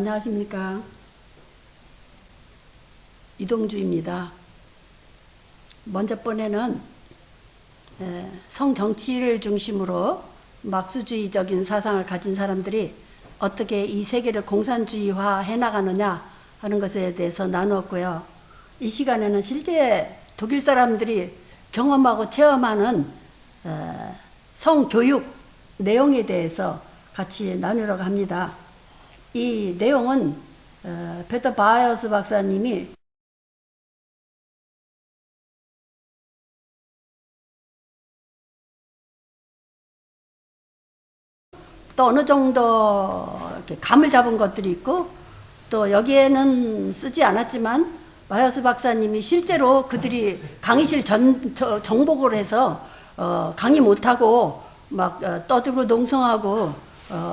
안녕하십니까. 이동주입니다. 먼저 번에는 성정치를 중심으로 막수주의적인 사상을 가진 사람들이 어떻게 이 세계를 공산주의화 해나가느냐 하는 것에 대해서 나누었고요. 이 시간에는 실제 독일 사람들이 경험하고 체험하는 성교육 내용에 대해서 같이 나누려고 합니다. 이 내용은 페터 바이어스 박사님이 또 어느 정도 이렇게 감을 잡은 것들이 있고, 또 여기에는 쓰지 않았지만 바이어스 박사님이 실제로 그들이 강의실 정복을 해서 강의 못하고 막 떠들고 농성하고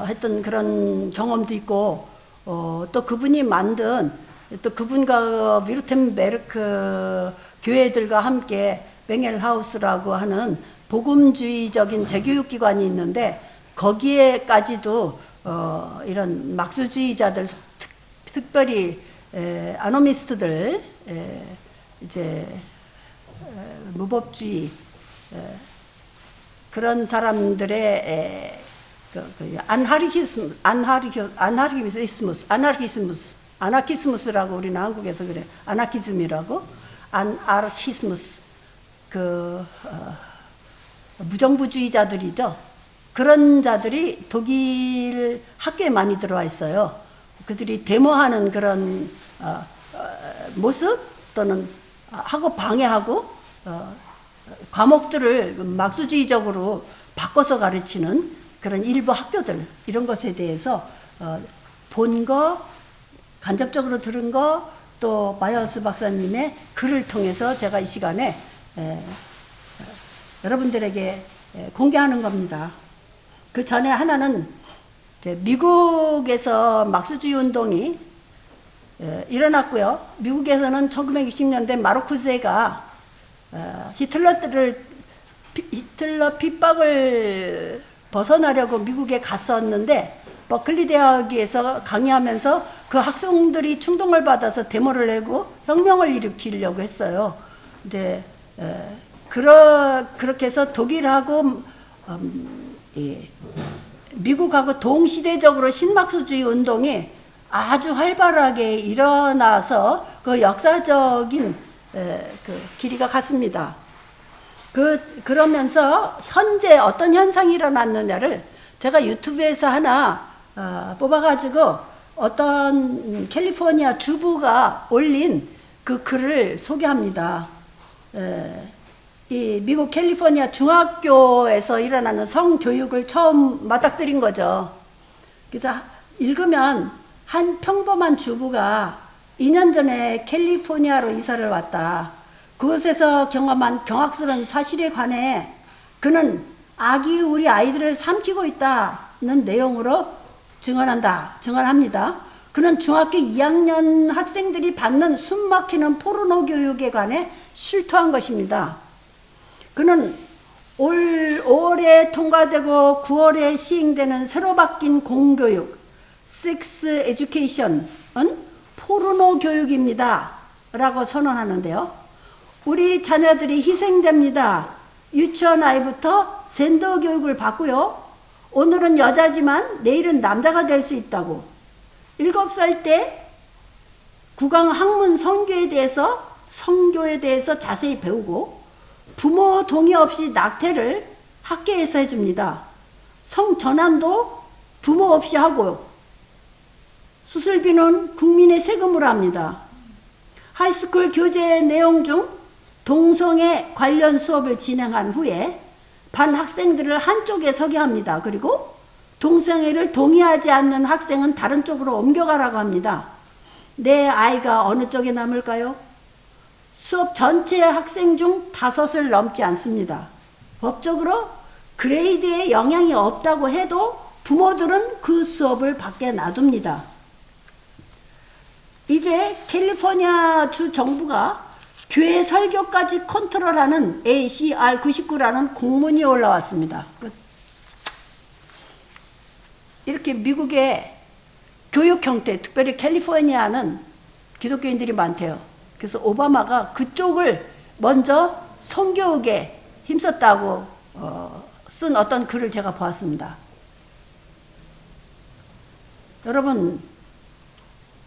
했던 그런 경험도 있고, 또 그분이 만든, 또 그분과 위르템베르크 교회들과 함께 뱅겔하우스라고 하는 복음주의적인 재교육기관이 있는데, 거기에까지도 이런 막수주의자들, 특별히 아노미스트들, 이제 무법주의 그런 사람들의 아나키스무스라고 우리는 한국에서 그래. 아나키즘이라고. 아나키스무스. 무정부주의자들이죠. 그런 자들이 독일 학교에 많이 들어와 있어요. 그들이 데모하는 그런 모습 또는 하고 방해하고 과목들을 막수주의적으로 바꿔서 가르치는 그런 일부 학교들, 이런 것에 대해서 본 거, 간접적으로 들은 거, 또 바이어스 박사님의 글을 통해서 제가 이 시간에 여러분들에게 공개하는 겁니다. 그 전에 하나는 미국에서 막수주의 운동이 일어났고요. 미국에서는 1960년대 마르쿠세가 히틀러 핍박을 벗어나려고 미국에 갔었는데, 버클리 대학에서 강의하면서 그 학생들이 충동을 받아서 데모를 내고 혁명을 일으키려고 했어요. 이제 그렇게 해서 독일하고 미국하고 동시대적으로 신막수주의 운동이 아주 활발하게 일어나서 그 역사적인 그 길이가 갔습니다. 그러면서 현재 어떤 현상이 일어났느냐를 제가 유튜브에서 하나 뽑아가지고 어떤 캘리포니아 주부가 올린 그 글을 소개합니다. 이 미국 캘리포니아 중학교에서 일어나는 성교육을 처음 맞닥뜨린 거죠. 그래서 읽으면 한 평범한 주부가 2년 전에 캘리포니아로 이사를 왔다. 그곳에서 경험한 경악스러운 사실에 관해 그는 악이 우리 아이들을 삼키고 있다는 내용으로 증언합니다. 그는 중학교 2학년 학생들이 받는 숨막히는 포르노 교육에 관해 실토한 것입니다. 그는 올 5월에 통과되고 9월에 시행되는 새로 바뀐 공교육, 섹스 에듀케이션은 포르노 교육입니다. 라고 선언하는데요. 우리 자녀들이 희생됩니다. 유치원 아이부터 젠더 교육을 받고요. 오늘은 여자지만 내일은 남자가 될 수 있다고. 7살 때 국왕 학문 성교에 대해서 자세히 배우고, 부모 동의 없이 낙태를 학교에서 해줍니다. 성전환도 부모 없이 하고, 수술비는 국민의 세금으로 합니다. 하이스쿨 교재 내용 중 동성애 관련 수업을 진행한 후에 반 학생들을 한쪽에 서게 합니다. 그리고 동성애를 동의하지 않는 학생은 다른 쪽으로 옮겨가라고 합니다. 내 아이가 어느 쪽에 남을까요? 수업 전체 학생 중 5을 넘지 않습니다. 법적으로 그레이드에 영향이 없다고 해도 부모들은 그 수업을 밖에 놔둡니다. 이제 캘리포니아 주 정부가 교회 설교까지 컨트롤하는 ACR 99라는 공문이 올라왔습니다. 이렇게 미국의 교육 형태, 특별히 캘리포니아는 기독교인들이 많대요. 그래서 오바마가 그쪽을 먼저 성교육에 힘썼다고 쓴 어떤 글을 제가 보았습니다. 여러분,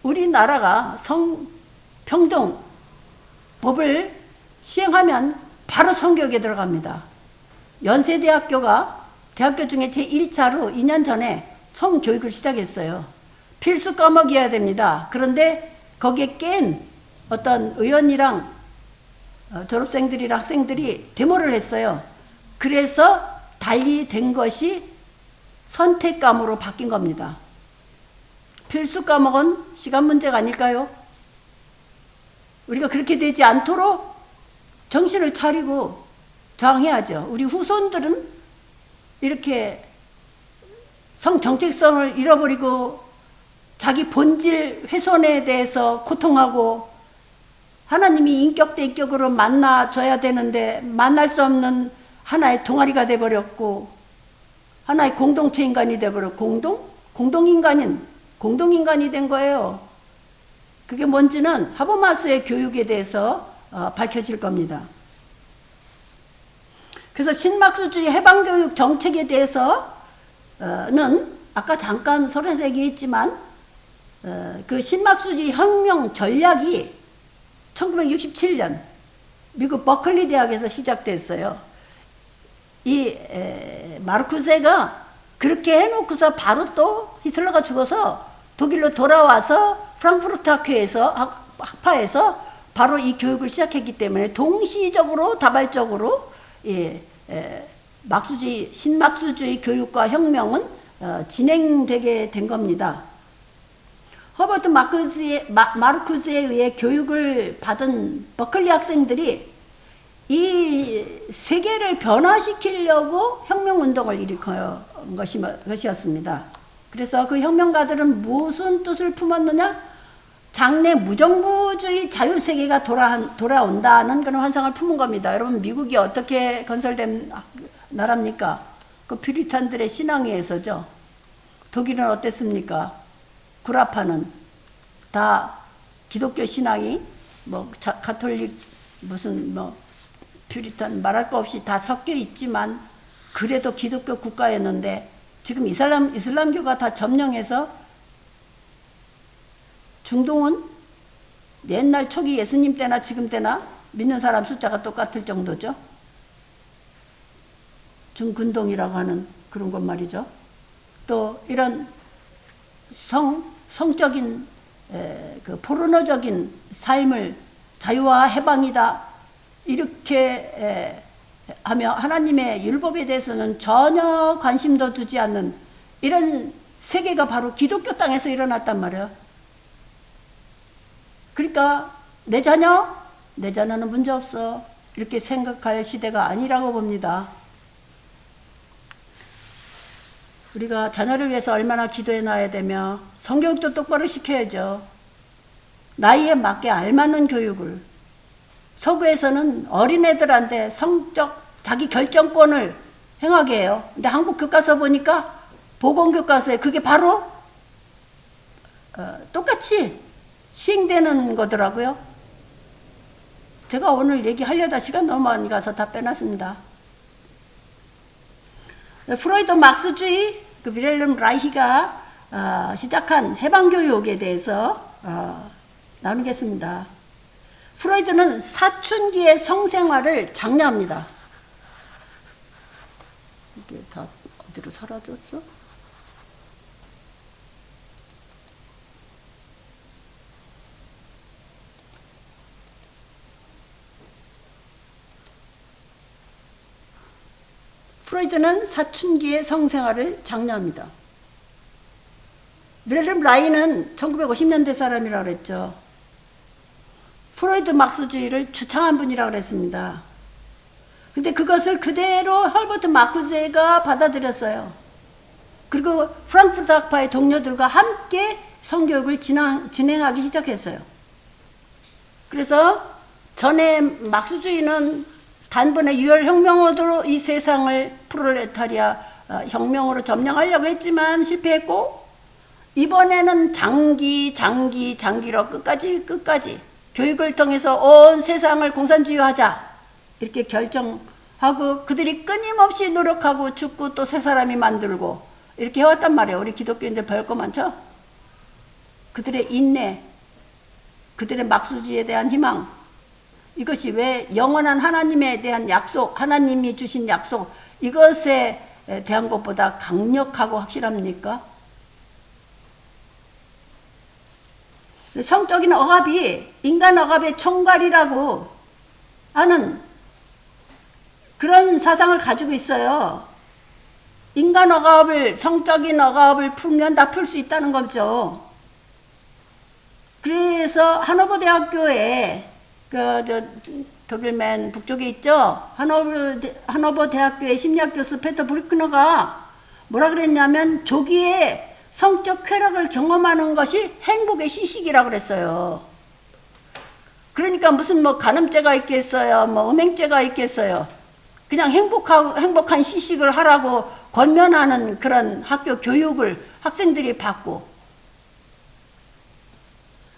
우리나라가 성평등 법을 시행하면 바로 성교육에 들어갑니다. 연세대학교가 대학교 중에 제1차로 2년 전에 성교육을 시작했어요. 필수 과목이어야 됩니다. 그런데 거기에 깬 어떤 의원이랑 졸업생들이랑 학생들이 데모를 했어요. 그래서 달리 된 것이 선택과목으로 바뀐 겁니다. 필수 과목은 시간 문제가 아닐까요? 우리가 그렇게 되지 않도록 정신을 차리고 저항해야죠. 우리 후손들은 이렇게 성정체성을 잃어버리고 자기 본질 훼손에 대해서 고통하고 하나님이 인격 대 인격으로 만나줘야 되는데 만날 수 없는 하나의 동아리가 돼버렸고 하나의 공동체 인간이 돼버렸고 공동인간이 된 거예요. 그게 뭔지는 하버마스의 교육에 대해서 밝혀질 겁니다. 그래서 신막수주의 해방교육 정책에 대해서는 아까 잠깐 서론에서 얘기했지만 그 신막수주의 혁명 전략이 1967년 미국 버클리 대학에서 시작됐어요. 이 마르쿠세가 그렇게 해놓고서 바로 또 히틀러가 죽어서 독일로 돌아와서 프랑크푸르트 학파에서 바로 이 교육을 시작했기 때문에 동시적으로 다발적으로 신막수주의 교육과 혁명은 진행되게 된 겁니다. 허버트 마르쿠스에 의해 교육을 받은 버클리 학생들이 이 세계를 변화시키려고 혁명운동을 일으킨 것이었습니다. 그래서 그 혁명가들은 무슨 뜻을 품었느냐? 장래 무정부주의 자유세계가 돌아온다는 그런 환상을 품은 겁니다. 여러분, 미국이 어떻게 건설된 나라입니까? 그 퓨리탄들의 신앙에 의해서죠. 독일은 어땠습니까? 구라파는 다 기독교 신앙이 가톨릭 퓨리탄 말할 거 없이 다 섞여 있지만 그래도 기독교 국가였는데 지금 이슬람교가 다 점령해서 중동은 옛날 초기 예수님 때나 지금 때나 믿는 사람 숫자가 똑같을 정도죠. 중근동이라고 하는 그런 것 말이죠. 또 이런 성적인 그 포르노적인 삶을 자유와 해방이다 이렇게 하며 하나님의 율법에 대해서는 전혀 관심도 두지 않는 이런 세계가 바로 기독교 땅에서 일어났단 말이에요. 그러니까 내 자녀는 문제없어 이렇게 생각할 시대가 아니라고 봅니다. 우리가 자녀를 위해서 얼마나 기도해 놔야 되며 성교육도 똑바로 시켜야죠. 나이에 맞게 알맞는 교육을. 서구에서는 어린애들한테 성적 자기 결정권을 행하게 해요. 근데 한국 교과서 보니까 보건교과서에 그게 바로 똑같이 시행되는 거더라고요. 제가 오늘 얘기하려다 시간 너무 많이 가서 다 빼놨습니다. 프로이드 막스주의 그 빌헬름 라이히가 시작한 해방교육에 대해서 나누겠습니다. 프로이드는 사춘기의 성생활을 장려합니다. 이게 다 어디로 사라졌어? 프로이드는 사춘기의 성생활을 장려합니다. 빌헬름 라이히는 1950년대 사람이라고 그랬죠. 프로이드 막스주의를 주창한 분이라고 그랬습니다. 근데 그것을 그대로 헐버트 마쿠세가 받아들였어요. 그리고 프랑크푸르트 학파의 동료들과 함께 성교육을 진행하기 시작했어요. 그래서 전에 막스주의는 단번에 유혈혁명으로 이 세상을 프롤레타리아 혁명으로 점령하려고 했지만 실패했고, 이번에는 장기로 끝까지 교육을 통해서 온 세상을 공산주의하자 이렇게 결정하고 그들이 끊임없이 노력하고 죽고 또 새 사람이 만들고 이렇게 해왔단 말이에요. 우리 기독교인들 배울 거 많죠? 그들의 인내, 그들의 막수주의에 대한 희망, 이것이 왜 영원한 하나님에 대한 약속, 하나님이 주신 약속, 이것에 대한 것보다 강력하고 확실합니까? 성적인 억압이 인간 억압의 총괄이라고 하는 그런 사상을 가지고 있어요. 인간 억압을, 성적인 억압을 풀면 다 풀 수 있다는 거죠. 그래서 하노버 대학교에 독일맨 북쪽에 있죠. 하노버 대학교의 심리학 교수 페터 브루크너가 뭐라 그랬냐면 조기에 성적 쾌락을 경험하는 것이 행복의 시식이라고 그랬어요. 그러니까 무슨 뭐 간음죄가 있겠어요, 뭐 음행죄가 있겠어요. 그냥 행복한 시식을 하라고 권면하는 그런 학교 교육을 학생들이 받고,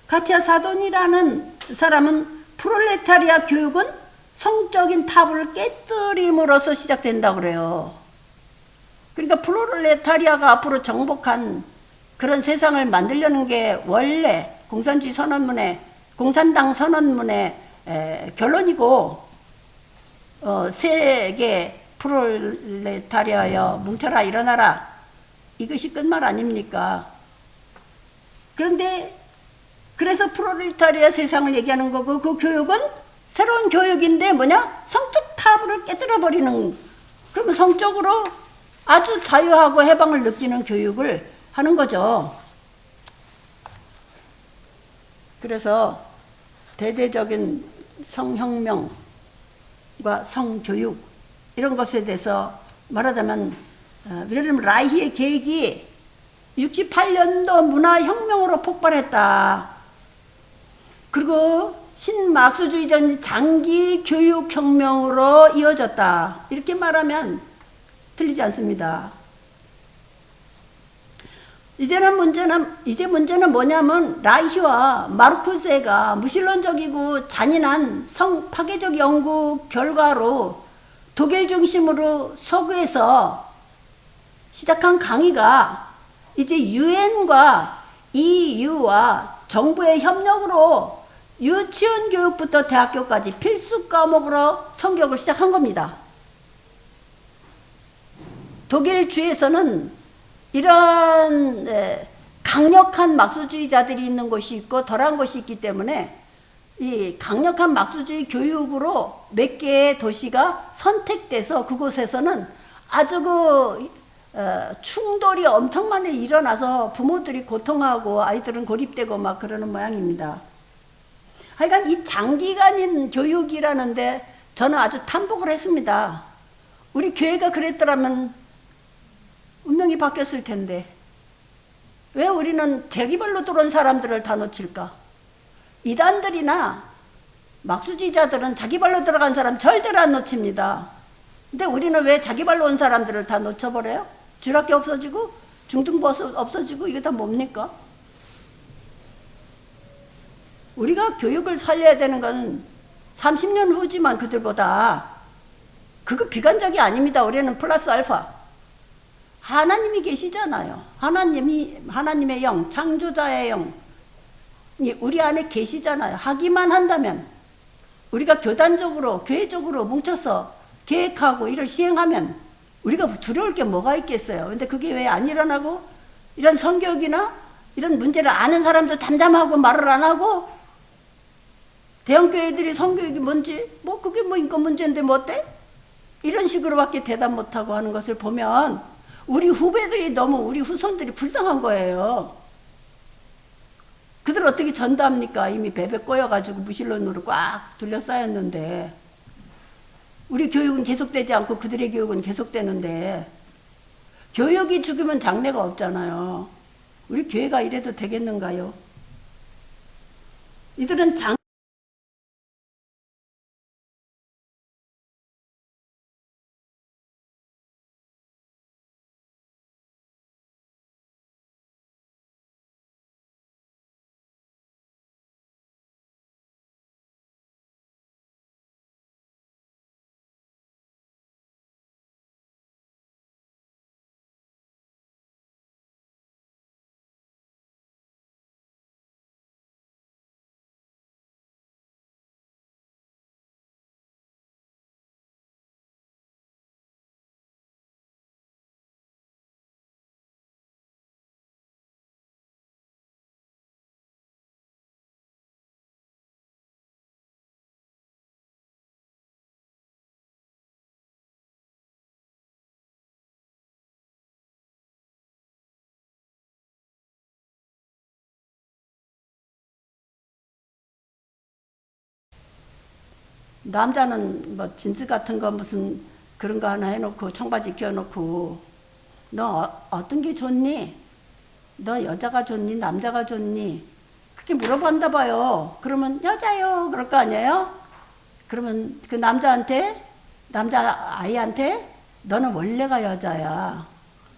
가티아 사돈이라는 사람은 프롤레타리아 교육은 성적인 타부를 깨뜨림으로써 시작된다고 그래요. 그러니까 프롤레타리아가 앞으로 정복한 그런 세상을 만들려는 게 원래 공산주의 선언문의, 공산당 선언문의 결론이고, 세계 프롤레타리아여 뭉쳐라 일어나라, 이것이 끝말 아닙니까? 그런데 그래서 프롤레타리아 세상을 얘기하는 거고, 그 교육은 새로운 교육인데 뭐냐? 성적 타부를 깨뜨려버리는, 그러면 성적으로 아주 자유하고 해방을 느끼는 교육을 하는 거죠. 그래서 대대적인 성혁명과 성교육 이런 것에 대해서 말하자면 예를 들면 라이히의 계획이 68년도 문화혁명으로 폭발했다. 그리고 신막수주의전 장기교육혁명으로 이어졌다. 이렇게 말하면 틀리지 않습니다. 이제 문제는 뭐냐면 라이히와 마르쿠세가 무신론적이고 잔인한 성파괴적 연구 결과로 독일 중심으로 서구에서 시작한 강의가 이제 유엔과 EU와 정부의 협력으로 유치원 교육부터 대학교까지 필수 과목으로 성격을 시작한 겁니다. 독일 주에서는 이런 강력한 막수주의자들이 있는 곳이 있고 덜한 곳이 있기 때문에 이 강력한 막수주의 교육으로 몇 개의 도시가 선택돼서 그곳에서는 아주 충돌이 엄청 많이 일어나서 부모들이 고통하고 아이들은 고립되고 막 그러는 모양입니다. 하여간 이 장기간인 교육이라는데 저는 아주 탐복을 했습니다. 우리 교회가 그랬더라면 운명이 바뀌었을 텐데 왜 우리는 자기발로 들어온 사람들을 다 놓칠까? 이단들이나 막수지자들은 자기발로 들어간 사람 절대로 안 놓칩니다. 근데 우리는 왜 자기발로 온 사람들을 다 놓쳐버려요? 주락기 없어지고 중등부 없어지고 이게 다 뭡니까? 우리가 교육을 살려야 되는 건 30년 후지만 그들보다 그거 비관적이 아닙니다. 우리는 플러스 알파. 하나님이 계시잖아요. 하나님의 영, 창조자의 영이 우리 안에 계시잖아요. 하기만 한다면 우리가 교단적으로, 교회적으로 뭉쳐서 계획하고 이를 시행하면 우리가 두려울 게 뭐가 있겠어요. 근데 그게 왜 안 일어나고 이런 성교육이나 이런 문제를 아는 사람도 잠잠하고 말을 안 하고 대형교회들이 성교육이 뭔지 뭐 그게 뭐 인권 문제인데 뭐 어때? 이런 식으로밖에 대답 못하고 하는 것을 보면 우리 후배들이 너무 우리 후손들이 불쌍한 거예요. 그들 어떻게 전도합니까? 이미 베베 꼬여가지고 무신론으로 꽉 둘러싸였는데 우리 교육은 계속되지 않고 그들의 교육은 계속되는데 교육이 죽으면 장래가 없잖아요. 우리 교회가 이래도 되겠는가요? 이들은 남자는 뭐 진즈 같은 거 무슨 그런 거 하나 해놓고 청바지 껴놓고 너 어떤 게 좋니? 너 여자가 좋니? 남자가 좋니? 그렇게 물어본다 봐요. 그러면 여자요 그럴 거 아니에요? 그러면 그 남자한테 남자아이한테 너는 원래가 여자야.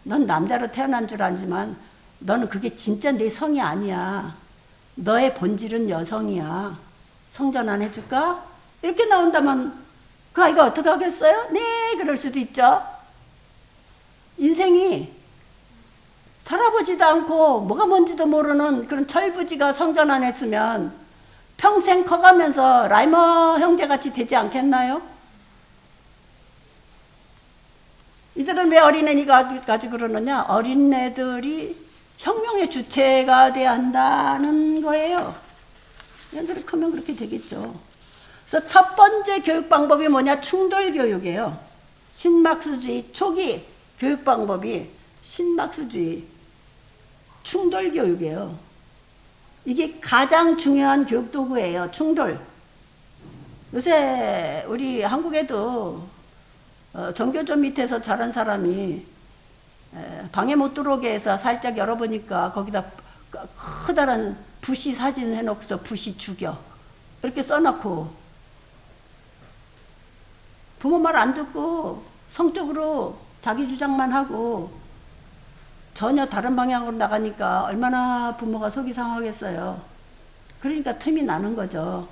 넌 남자로 태어난 줄 알지만 너는 그게 진짜 내 성이 아니야. 너의 본질은 여성이야. 성전환 해줄까? 이렇게 나온다면 그 아이가 어떻게 하겠어요? 네, 그럴 수도 있죠. 인생이 살아보지도 않고 뭐가 뭔지도 모르는 그런 철부지가 성전환 했으면 평생 커가면서 라이머 형제같이 되지 않겠나요? 이들은 왜 어린애니가 가지고 그러느냐? 어린애들이 혁명의 주체가 돼야 한다는 거예요. 얘들이 크면 그렇게 되겠죠. 그래서 첫 번째 교육 방법이 뭐냐? 충돌 교육이에요. 신막수주의 초기 교육 방법이 신막수주의 충돌 교육이에요. 이게 가장 중요한 교육 도구예요. 충돌. 요새 우리 한국에도 전교조 밑에서 자란 사람이 방에 못 들어오게 해서 살짝 열어보니까 거기다 커다란 부시 사진 해놓고서 부시 죽여 이렇게 써놓고 부모 말 안 듣고 성적으로 자기 주장만 하고 전혀 다른 방향으로 나가니까 얼마나 부모가 속이 상하겠어요. 그러니까 틈이 나는 거죠.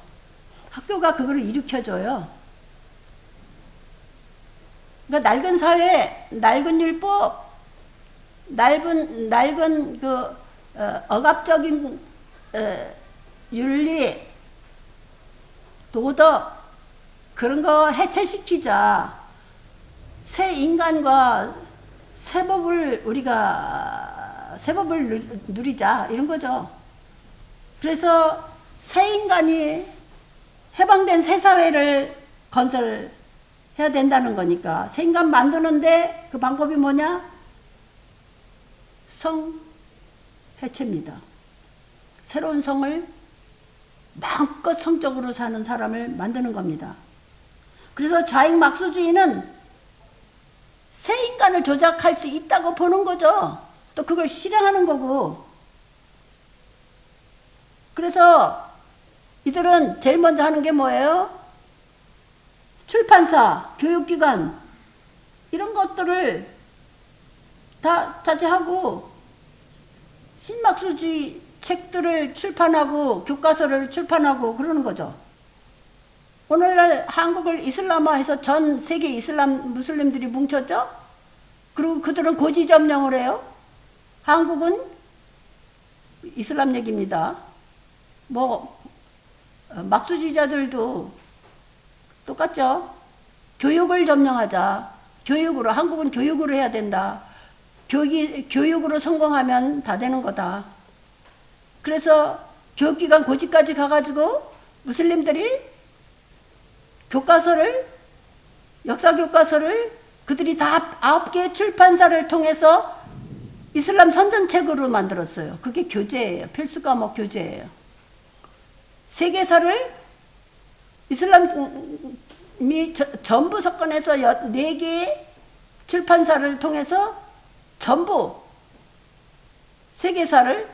학교가 그거를 일으켜줘요. 그러니까 낡은 사회, 낡은 율법, 낡은 그 억압적인 윤리, 도덕 그런 거 해체시키자. 새 인간과 새 법을 누리자 이런 거죠. 그래서 새 인간이 해방된 새 사회를 건설해야 된다는 거니까 새 인간 만드는데 그 방법이 뭐냐? 성 해체입니다. 새로운 성을 마음껏 성적으로 사는 사람을 만드는 겁니다. 그래서 좌익 막수주의는 새 인간을 조작할 수 있다고 보는 거죠. 또 그걸 실행하는 거고. 그래서 이들은 제일 먼저 하는 게 뭐예요? 출판사, 교육기관 이런 것들을 다 자제하고 신막수주의 책들을 출판하고 교과서를 출판하고 그러는 거죠. 오늘날 한국을 이슬람화해서 전 세계 이슬람 무슬림들이 뭉쳤죠. 그리고 그들은 고지점령을 해요. 한국은 이슬람 얘기입니다. 뭐 막수주의자들도 똑같죠. 교육을 점령하자. 교육으로 한국은 교육으로 해야 된다. 교육으로 성공하면 다 되는 거다. 그래서 교육기관 고지까지 가가지고 무슬림들이 교과서를 역사 교과서를 그들이 다 9개의 출판사를 통해서 이슬람 선전책으로 만들었어요. 그게 교재예요. 필수 과목 교재예요. 세계사를 이슬람이 전부 석권해서 4개의 출판사를 통해서 전부 세계사의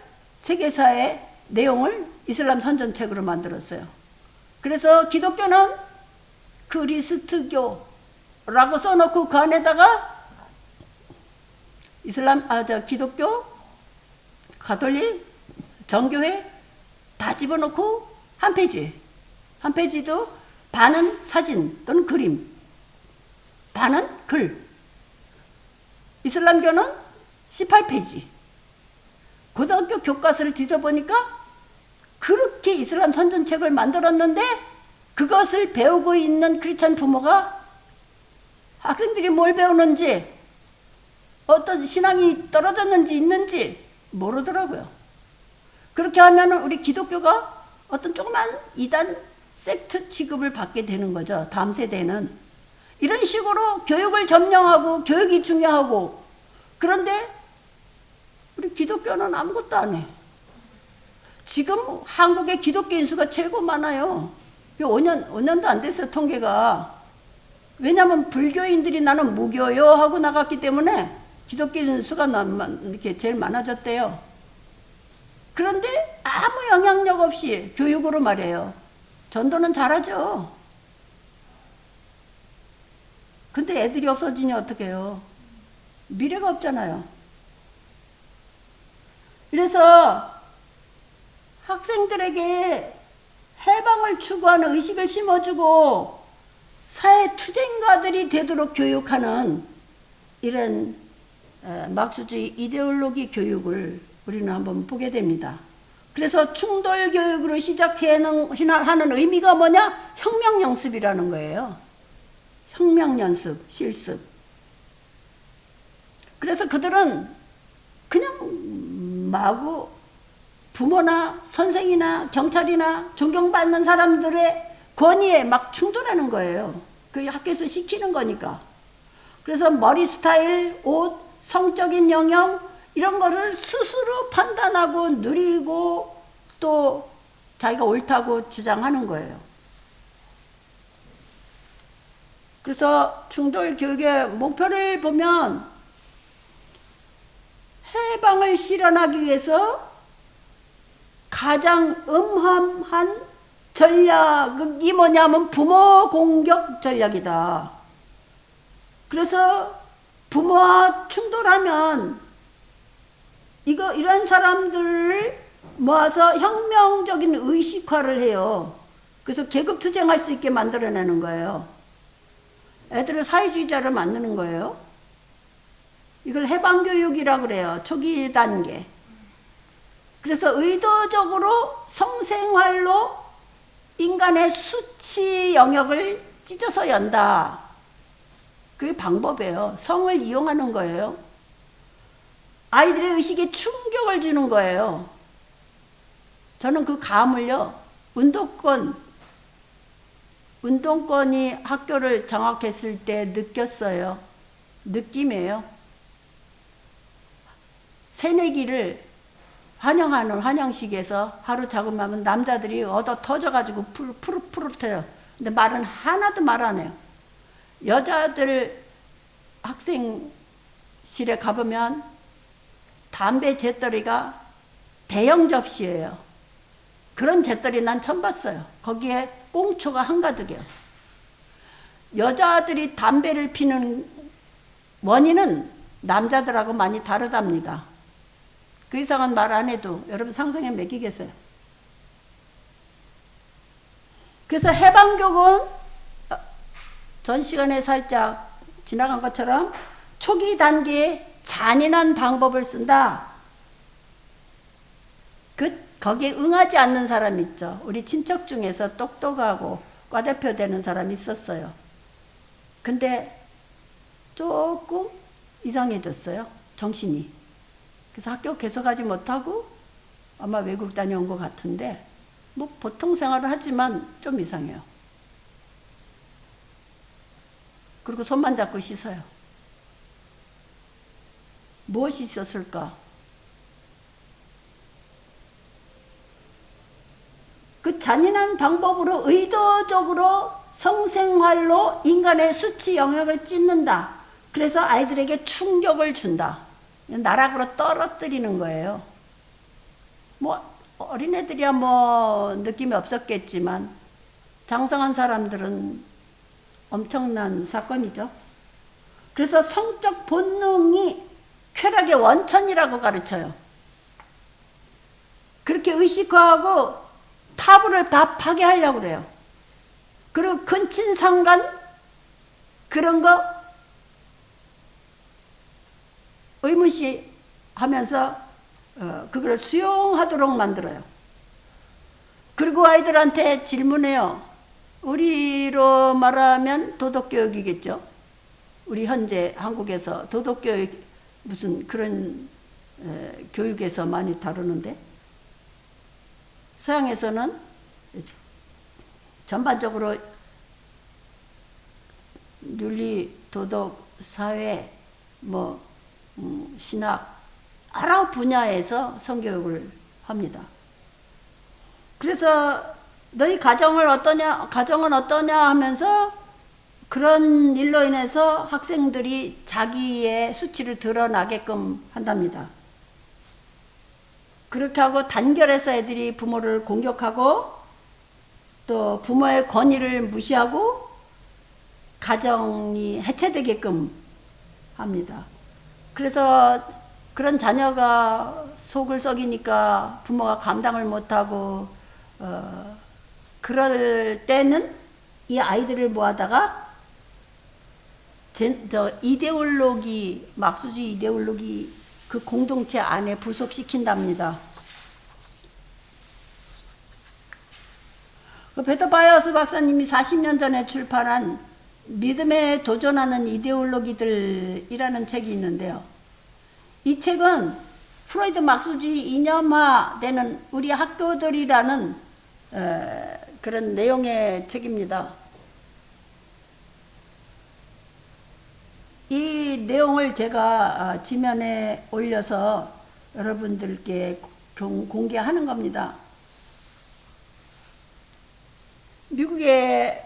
내용을 이슬람 선전책으로 만들었어요. 그래서 기독교는 그리스트교라고 써놓고 그 안에다가 기독교, 가톨릭, 정교회 다 집어넣고 한 페이지도 반은 사진 또는 그림, 반은 글. 이슬람교는 18페이지. 고등학교 교과서를 뒤져보니까 그렇게 이슬람 선전책을 만들었는데 그것을 배우고 있는 크리스찬 부모가 학생들이 뭘 배우는지 어떤 신앙이 떨어졌는지 있는지 모르더라고요. 그렇게 하면 우리 기독교가 어떤 조그만 이단 섹트 취급을 받게 되는 거죠. 다음 세대는. 이런 식으로 교육을 점령하고 교육이 중요하고 그런데 우리 기독교는 아무것도 안 해. 지금 한국의 기독교인 수가 최고 많아요. 5년도 안 됐어요, 통계가. 왜냐하면 불교인들이 나는 무교요 하고 나갔기 때문에 기독교인 수가 이렇게 제일 많아졌대요. 그런데 아무 영향력 없이 교육으로 말해요. 전도는 잘하죠. 근데 애들이 없어지니 어떡해요? 미래가 없잖아요. 그래서 학생들에게 해방을 추구하는 의식을 심어주고 사회 투쟁가들이 되도록 교육하는 이런 막스주의 이데올로기 교육을 우리는 한번 보게 됩니다. 그래서 충돌 교육으로 시작하는 의미가 뭐냐? 혁명 연습이라는 거예요. 혁명 연습, 실습. 그래서 그들은 그냥 마구 부모나 선생이나 경찰이나 존경받는 사람들의 권위에 막 충돌하는 거예요. 그 학교에서 시키는 거니까. 그래서 머리 스타일, 옷, 성적인 영역 이런 거를 스스로 판단하고 누리고 또 자기가 옳다고 주장하는 거예요. 그래서 충돌 교육의 목표를 보면 해방을 실현하기 위해서 가장 음험한 전략이 뭐냐면 부모 공격 전략이다. 그래서 부모와 충돌하면 이런 사람들을 모아서 혁명적인 의식화를 해요. 그래서 계급투쟁할 수 있게 만들어내는 거예요. 애들을 사회주의자를 만드는 거예요. 이걸 해방교육이라고 그래요. 초기 단계. 그래서 의도적으로 성생활로 인간의 수치 영역을 찢어서 연다. 그게 방법이에요. 성을 이용하는 거예요. 아이들의 의식에 충격을 주는 거예요. 저는 그 감을요, 운동권이 학교를 장악했을 때 느꼈어요. 느낌이에요. 새내기를 환영하는 환영식에서 하루 자고나면 남자들이 얻어 터져가지고 푸릇푸릇해요. 근데 말은 하나도 말 안 해요. 여자들 학생실에 가보면 담배 재떨이가 대형 접시예요. 그런 재떨이 난 처음 봤어요. 거기에 꽁초가 한가득이에요. 여자들이 담배를 피는 원인은 남자들하고 많이 다르답니다. 그 이상은 말 안 해도 여러분 상상에 맡기겠어요. 그래서 해방교육은 전 시간에 살짝 지나간 것처럼 초기 단계에 잔인한 방법을 쓴다. 거기에 응하지 않는 사람 있죠. 우리 친척 중에서 똑똑하고 과대표 되는 사람이 있었어요. 근데 조금 이상해졌어요. 정신이. 그래서 학교 계속하지 못하고 아마 외국 다녀온 것 같은데 뭐 보통 생활을 하지만 좀 이상해요. 그리고 손만 잡고 씻어요. 무엇이 있었을까? 그 잔인한 방법으로 의도적으로 성생활로 인간의 수치 영역을 찢는다. 그래서 아이들에게 충격을 준다. 나락으로 떨어뜨리는 거예요. 뭐 어린애들이야 뭐 느낌이 없었겠지만 장성한 사람들은 엄청난 사건이죠. 그래서 성적 본능이 쾌락의 원천이라고 가르쳐요. 그렇게 의식화하고 타부를 다 파괴하려고 그래요. 그리고 근친상간 그런 거 의무시하면서 그걸 수용하도록 만들어요. 그리고 아이들한테 질문해요. 우리로 말하면 도덕교육이겠죠. 우리 현재 한국에서 도덕교육 무슨 그런 교육에서 많이 다루는데 서양에서는 전반적으로 윤리, 도덕, 사회, 신학 여러 분야에서 성교육을 합니다. 그래서 너희 가정은 어떠냐 하면서 그런 일로 인해서 학생들이 자기의 수치를 드러나게끔 한답니다. 그렇게 하고 단결해서 애들이 부모를 공격하고 또 부모의 권위를 무시하고 가정이 해체되게끔 합니다. 그래서 그런 자녀가 속을 썩이니까 부모가 감당을 못하고 그럴 때는 이 아이들을 모아다가 이데올로기, 막수주의 이데올로기 그 공동체 안에 부속시킨답니다. 베터 바이어스 박사님이 40년 전에 출판한 믿음에 도전하는 이데올로기들이라는 책이 있는데요. 이 책은 프로이드 막수주의 이념화되는 우리 학교들이라는 그런 내용의 책입니다. 이 내용을 제가 지면에 올려서 여러분들께 공개하는 겁니다. 미국의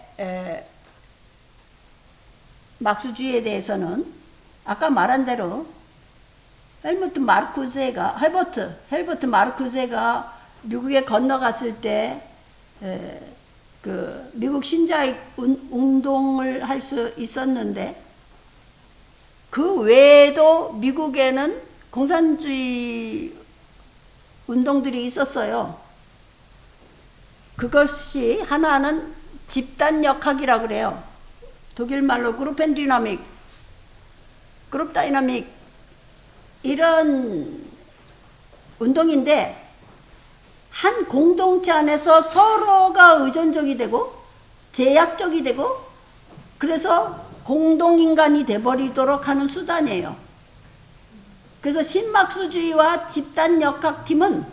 막수주의에 대해서는 아까 말한 대로 헬버트 마르쿠세가 미국에 건너갔을 때 그 미국 신자익 운동을 할 수 있었는데 그 외에도 미국에는 공산주의 운동들이 있었어요. 그것이 하나는 집단역학이라고 그래요. 독일말로 그룹 다이나믹 이런 운동인데 한 공동체 안에서 서로가 의존적이 되고 제약적이 되고 그래서 공동인간이 돼버리도록 하는 수단이에요. 그래서 신막수주의와 집단역학팀은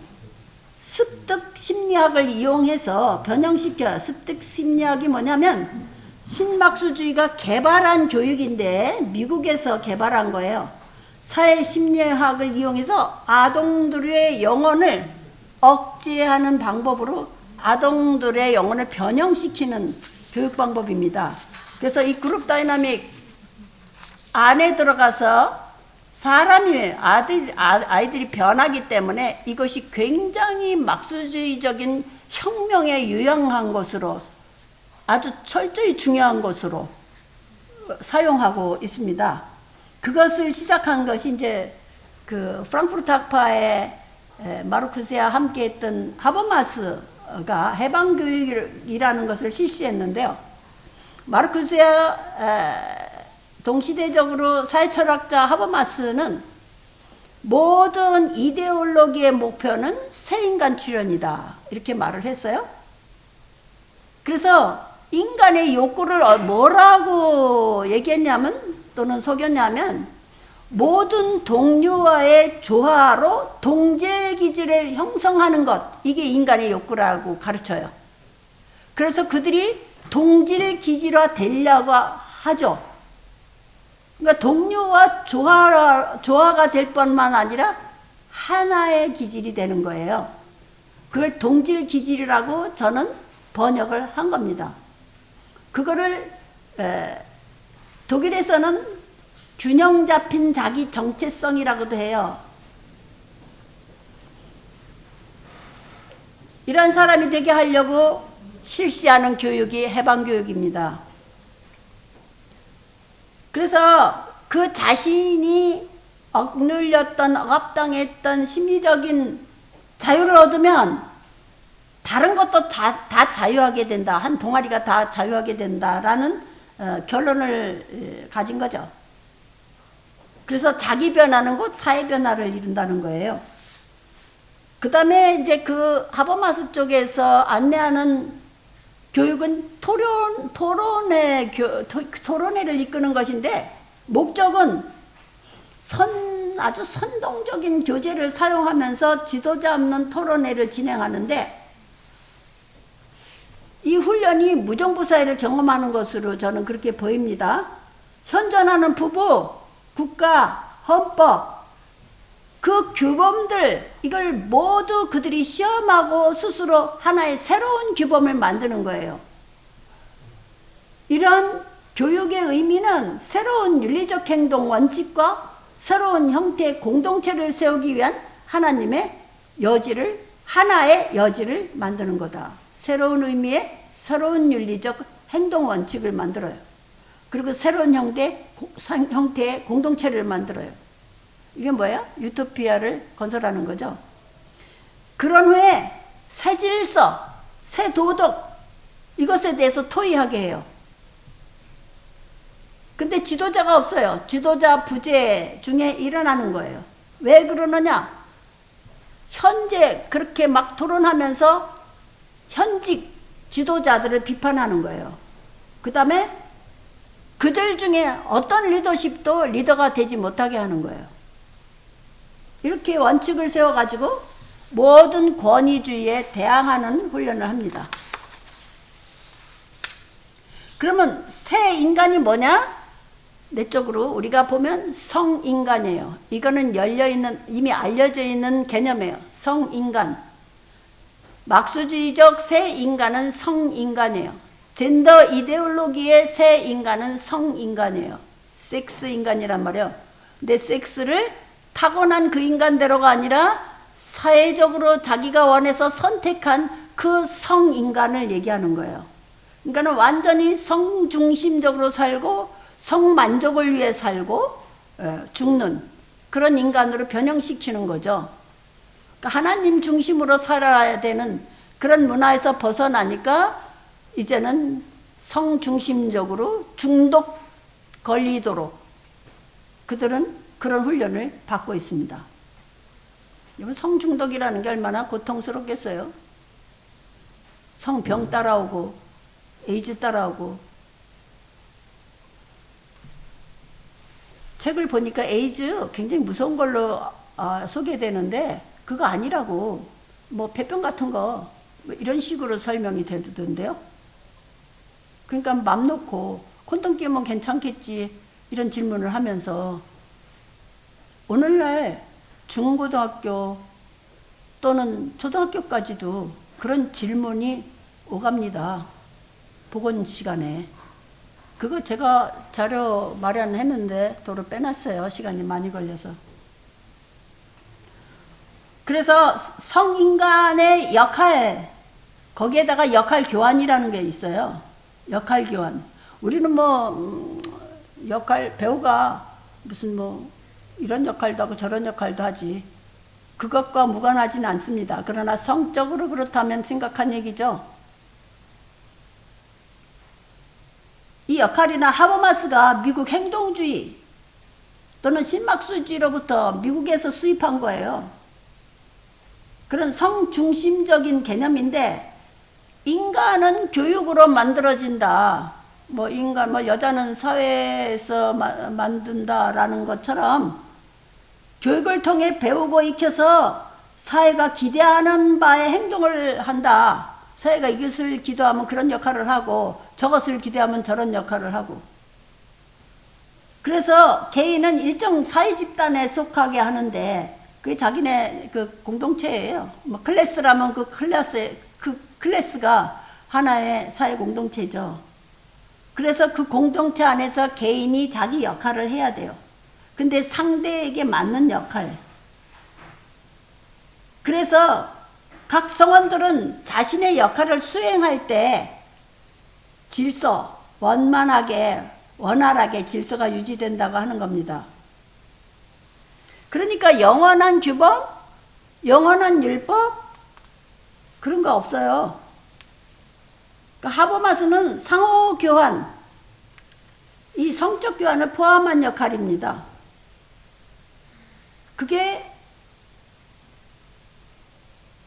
습득심리학을 이용해서 변형시켜요. 습득심리학이 뭐냐면 신막수주의가 개발한 교육인데 미국에서 개발한 거예요. 사회심리학을 이용해서 아동들의 영혼을 억제하는 방법으로 아동들의 영혼을 변형시키는 교육 방법입니다. 그래서 이 그룹 다이나믹 안에 들어가서 아이들이 변하기 때문에 이것이 굉장히 막수주의적인 혁명에 유용한 것으로 아주 철저히 중요한 것으로 사용하고 있습니다. 그것을 시작한 것이 이제 그 프랑크푸르트 학파의 마르쿠세와 함께 했던 하버마스가 해방교육이라는 것을 실시했는데요. 마르쿠세와 동시대적으로 사회철학자 하버마스는 모든 이데올로기의 목표는 새인간 출현이다 이렇게 말을 했어요. 그래서 인간의 욕구를 뭐라고 얘기했냐면 또는 속였냐면 모든 동료와의 조화로 동질기질을 형성하는 것 이게 인간의 욕구라고 가르쳐요. 그래서 그들이 동질기질화 되려고 하죠. 그러니까 동료와 조화가 될 뿐만 아니라 하나의 기질이 되는 거예요. 그걸 동질기질이라고 저는 번역을 한 겁니다. 그거를 독일에서는 균형 잡힌 자기 정체성이라고도 해요. 이런 사람이 되게 하려고 실시하는 교육이 해방교육입니다. 그래서 그 자신이 억압당했던 심리적인 자유를 얻으면 다른 것도 다 자유하게 된다. 한 동아리가 다 자유하게 된다라는 결론을 가진 거죠. 그래서 자기 변화는 곧 사회 변화를 이룬다는 거예요. 그 다음에 이제 그 하버마스 쪽에서 안내하는 교육은 토론회를 이끄는 것인데 목적은 아주 선동적인 교재를 사용하면서 지도자 없는 토론회를 진행하는데 이 훈련이 무정부 사회를 경험하는 것으로 저는 그렇게 보입니다. 현존하는 부부, 국가, 헌법 그 규범들, 이걸 모두 그들이 시험하고 스스로 하나의 새로운 규범을 만드는 거예요. 이런 교육의 의미는 새로운 윤리적 행동 원칙과 새로운 형태의 공동체를 세우기 위한 하나님의 여지를, 하나의 여지를 만드는 거다. 새로운 의미의 새로운 윤리적 행동 원칙을 만들어요. 그리고 새로운 형태의 공동체를 만들어요. 이게 뭐야? 유토피아를 건설하는 거죠. 그런 후에 새 질서, 새 도덕, 이것에 대해서 토의하게 해요. 근데 지도자가 없어요. 지도자 부재 중에 일어나는 거예요. 왜 그러느냐? 현재 그렇게 막 토론하면서 현직 지도자들을 비판하는 거예요. 그 다음에 그들 중에 어떤 리더십도 리더가 되지 못하게 하는 거예요. 이렇게 원칙을 세워가지고 모든 권위주의에 대항하는 훈련을 합니다. 그러면 새 인간이 뭐냐? 내적으로 우리가 보면 성인간이에요. 이거는 열려있는, 이미 알려져 있는 개념이에요. 성인간. 막수주의적 새 인간은 성인간이에요. 젠더 이데올로기의 새 인간은 성인간이에요. 섹스 인간이란 말이에요. 근데 섹스를 타고난 그 인간대로가 아니라 사회적으로 자기가 원해서 선택한 그 성인간을 얘기하는 거예요. 그러니까 완전히 성중심적으로 살고 성만족을 위해 살고 죽는 그런 인간으로 변형시키는 거죠. 그러니까 하나님 중심으로 살아야 되는 그런 문화에서 벗어나니까 이제는 성중심적으로 중독 걸리도록 그들은 그런 훈련을 받고 있습니다. 성중독이라는 게 얼마나 고통스럽겠어요. 성병 따라오고 에이즈 따라오고. 책을 보니까 에이즈 굉장히 무서운 걸로 소개되는데 그거 아니라고, 뭐 폐병 같은 거 이런 식으로 설명이 되던데요. 그러니까 맘 놓고 콘돔 끼우면 괜찮겠지 이런 질문을 하면서 오늘날 중고등학교 또는 초등학교까지도 그런 질문이 오갑니다. 보건 시간에. 그거 제가 자료 마련했는데 도로 빼놨어요. 시간이 많이 걸려서. 그래서 성인간의 역할, 거기에다가 역할 교환이라는 게 있어요. 역할 교환. 우리는 뭐 역할, 배우가 무슨 뭐 이런 역할도 하고 저런 역할도 하지. 그것과 무관하진 않습니다. 그러나 성적으로 그렇다면 심각한 얘기죠. 이 역할이나 하버마스가 미국 행동주의 또는 신막수주의로부터 미국에서 수입한 거예요. 그런 성중심적인 개념인데 인간은 교육으로 만들어진다. 뭐 인간, 뭐 여자는 사회에서 만든다라는 것처럼 교육을 통해 배우고 익혀서 사회가 기대하는 바의 행동을 한다. 사회가 이것을 기도하면 그런 역할을 하고 저것을 기대하면 저런 역할을 하고. 그래서 개인은 일정 사회 집단에 속하게 하는데 그게 자기네 그 공동체예요. 뭐 클래스라면 그 클래스가 하나의 사회 공동체죠. 그래서 그 공동체 안에서 개인이 자기 역할을 해야 돼요. 근데 상대에게 맞는 역할. 그래서 각 성원들은 자신의 역할을 수행할 때 질서, 원활하게 질서가 유지된다고 하는 겁니다. 그러니까 영원한 규범, 영원한 율법 그런 거 없어요. 그러니까 하버마스는 상호 교환, 이 성적 교환을 포함한 역할입니다. 그게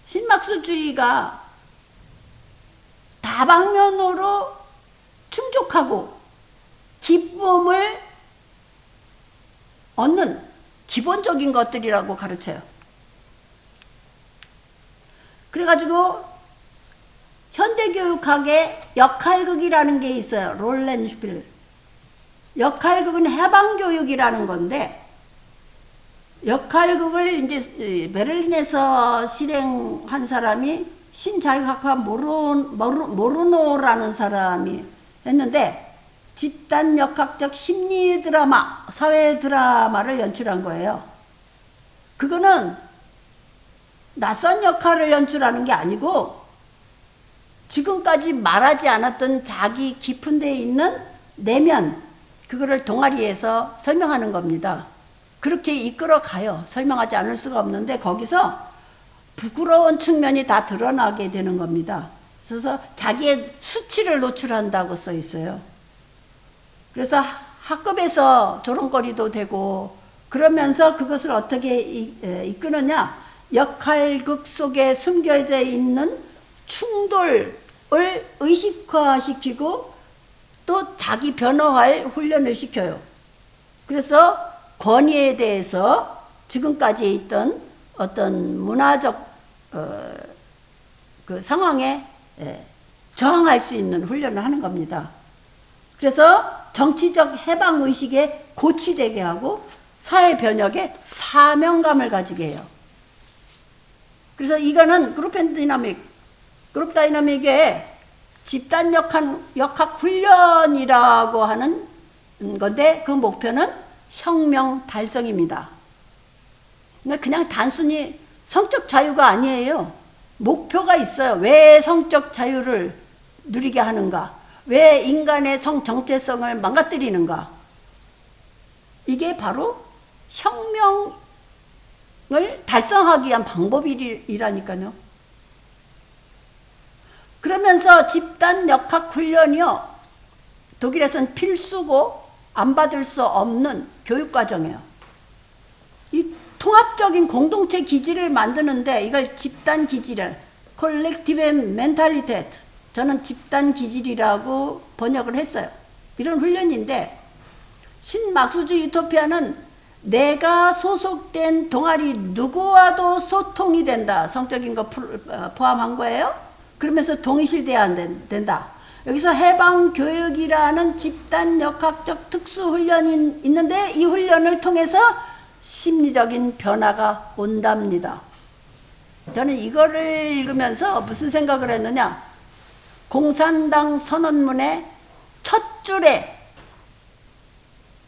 신막수주의가 다방면으로 충족하고 기쁨을 얻는 기본적인 것들이라고 가르쳐요. 그래가지고 현대교육학에 역할극이라는 게 있어요. 롤렌슈필. 역할극은 해방교육이라는 건데 역할극을 이제 베를린에서 실행한 사람이 신자유학파 모르노라는 사람이 했는데, 집단 역학적 심리 드라마, 사회 드라마를 연출한 거예요. 그거는 낯선 역할을 연출하는 게 아니고 지금까지 말하지 않았던 자기 깊은 데 있는 내면, 그거를 동아리에서 설명하는 겁니다. 그렇게 이끌어 가요. 설명하지 않을 수가 없는데 거기서 부끄러운 측면이 다 드러나게 되는 겁니다. 그래서 자기의 수치를 노출한다고 써 있어요. 그래서 학급에서 조롱거리도 되고, 그러면서 그것을 어떻게 이끄느냐, 역할극 속에 숨겨져 있는 충돌을 의식화시키고 또 자기 변화할 훈련을 시켜요. 그래서 권위에 대해서 지금까지 있던 어떤 문화적 그 상황에 저항할 수 있는 훈련을 하는 겁니다. 그래서 정치적 해방의식에 고취되게 하고 사회 변혁에 사명감을 가지게 해요. 그래서 이거는 그룹 다이나믹의 집단 역학 훈련이라고 하는 건데, 그 목표는 혁명 달성입니다. 그냥 단순히 성적 자유가 아니에요. 목표가 있어요. 왜 성적 자유를 누리게 하는가? 왜 인간의 성 정체성을 망가뜨리는가? 이게 바로 혁명을 달성하기 위한 방법이라니까요. 그러면서 집단 역학 훈련이요, 독일에서는 필수고 안 받을 수 없는 교육과정이에요. 이 통합적인 공동체 기질을 만드는데, 이걸 집단 기질을 콜렉티브 멘탈리테트, 저는 집단 기질이라고 번역을 했어요. 이런 훈련인데, 신막수주의 유토피아는 내가 소속된 동아리 누구와도 소통이 된다. 성적인 거 포함한 거예요. 그러면서 동의실돼야 된다. 여기서 해방교육이라는 집단 역학적 특수훈련이 있는데, 이 훈련을 통해서 심리적인 변화가 온답니다. 저는 이거를 읽으면서 무슨 생각을 했느냐, 공산당 선언문의 첫 줄에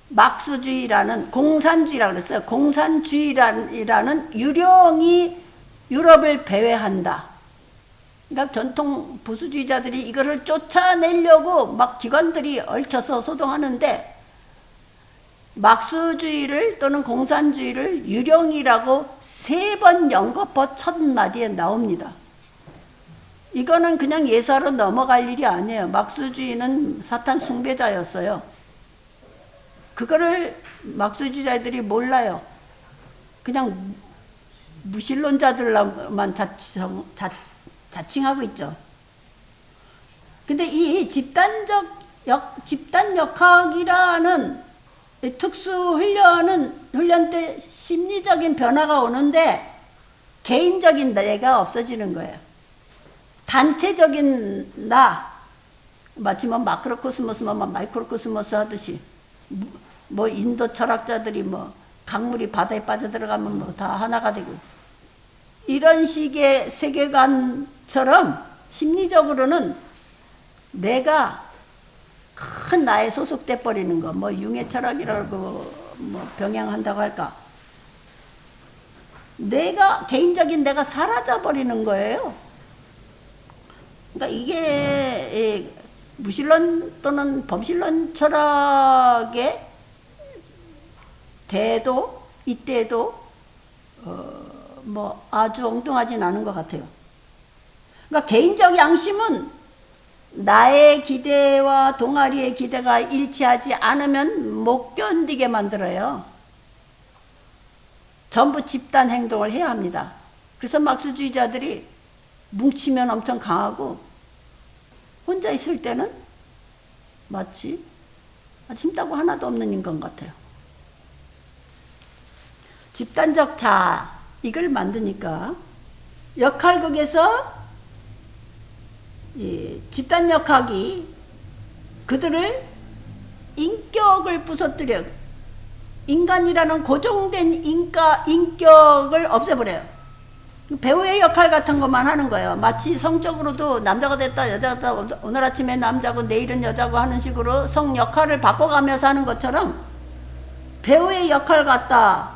막수주의라는, 공산주의라고 그랬어요. 공산주의라는 유령이 유럽을 배회한다. 그러니까 전통 보수주의자들이 이거를 쫓아내려고 막 기관들이 얽혀서 소동하는데, 막수주의를 또는 공산주의를 유령이라고 3번 연거푸 첫 마디에 나옵니다. 이거는 그냥 예사로 넘어갈 일이 아니에요. 막수주의는 사탄 숭배자였어요. 그거를 막수주의자들이 몰라요. 그냥 무신론자들만 자칭하고 있죠. 근데 이 집단 역학이라는 특수 훈련 때 심리적인 변화가 오는데, 개인적인 내가 없어지는 거예요. 단체적인 나, 마치 뭐 마크로코스모스, 마이크로코스모스 하듯이, 뭐 인도 철학자들이 뭐 강물이 바다에 빠져들어가면 뭐 다 하나가 되고, 이런 식의 세계관처럼 심리적으로는 내가 큰 나에 소속돼 버리는 거, 뭐 융의 철학이라고 뭐 병행한다고 할까, 개인적인 내가 사라져 버리는 거예요. 그러니까 이게 무신론 또는 범신론 철학의 대도 이때도 뭐 아주 엉뚱하진 않은 것 같아요. 그러니까 개인적 양심은 나의 기대와 동아리의 기대가 일치하지 않으면 못 견디게 만들어요. 전부 집단 행동을 해야 합니다. 그래서 막수주의자들이 뭉치면 엄청 강하고, 혼자 있을 때는 마치 힘따고 하나도 없는 인간 같아요. 집단적 자아, 이걸 만드니까 역할극에서 집단 역학이 그들을 인격을 부서뜨려 인간이라는 고정된 인격을 없애버려요. 배우의 역할 같은 것만 하는 거예요. 마치 성적으로도 남자가 됐다 여자가 됐다 오늘 아침에 남자고 내일은 여자고 하는 식으로 성 역할을 바꿔가면서 하는 것처럼 배우의 역할 같다.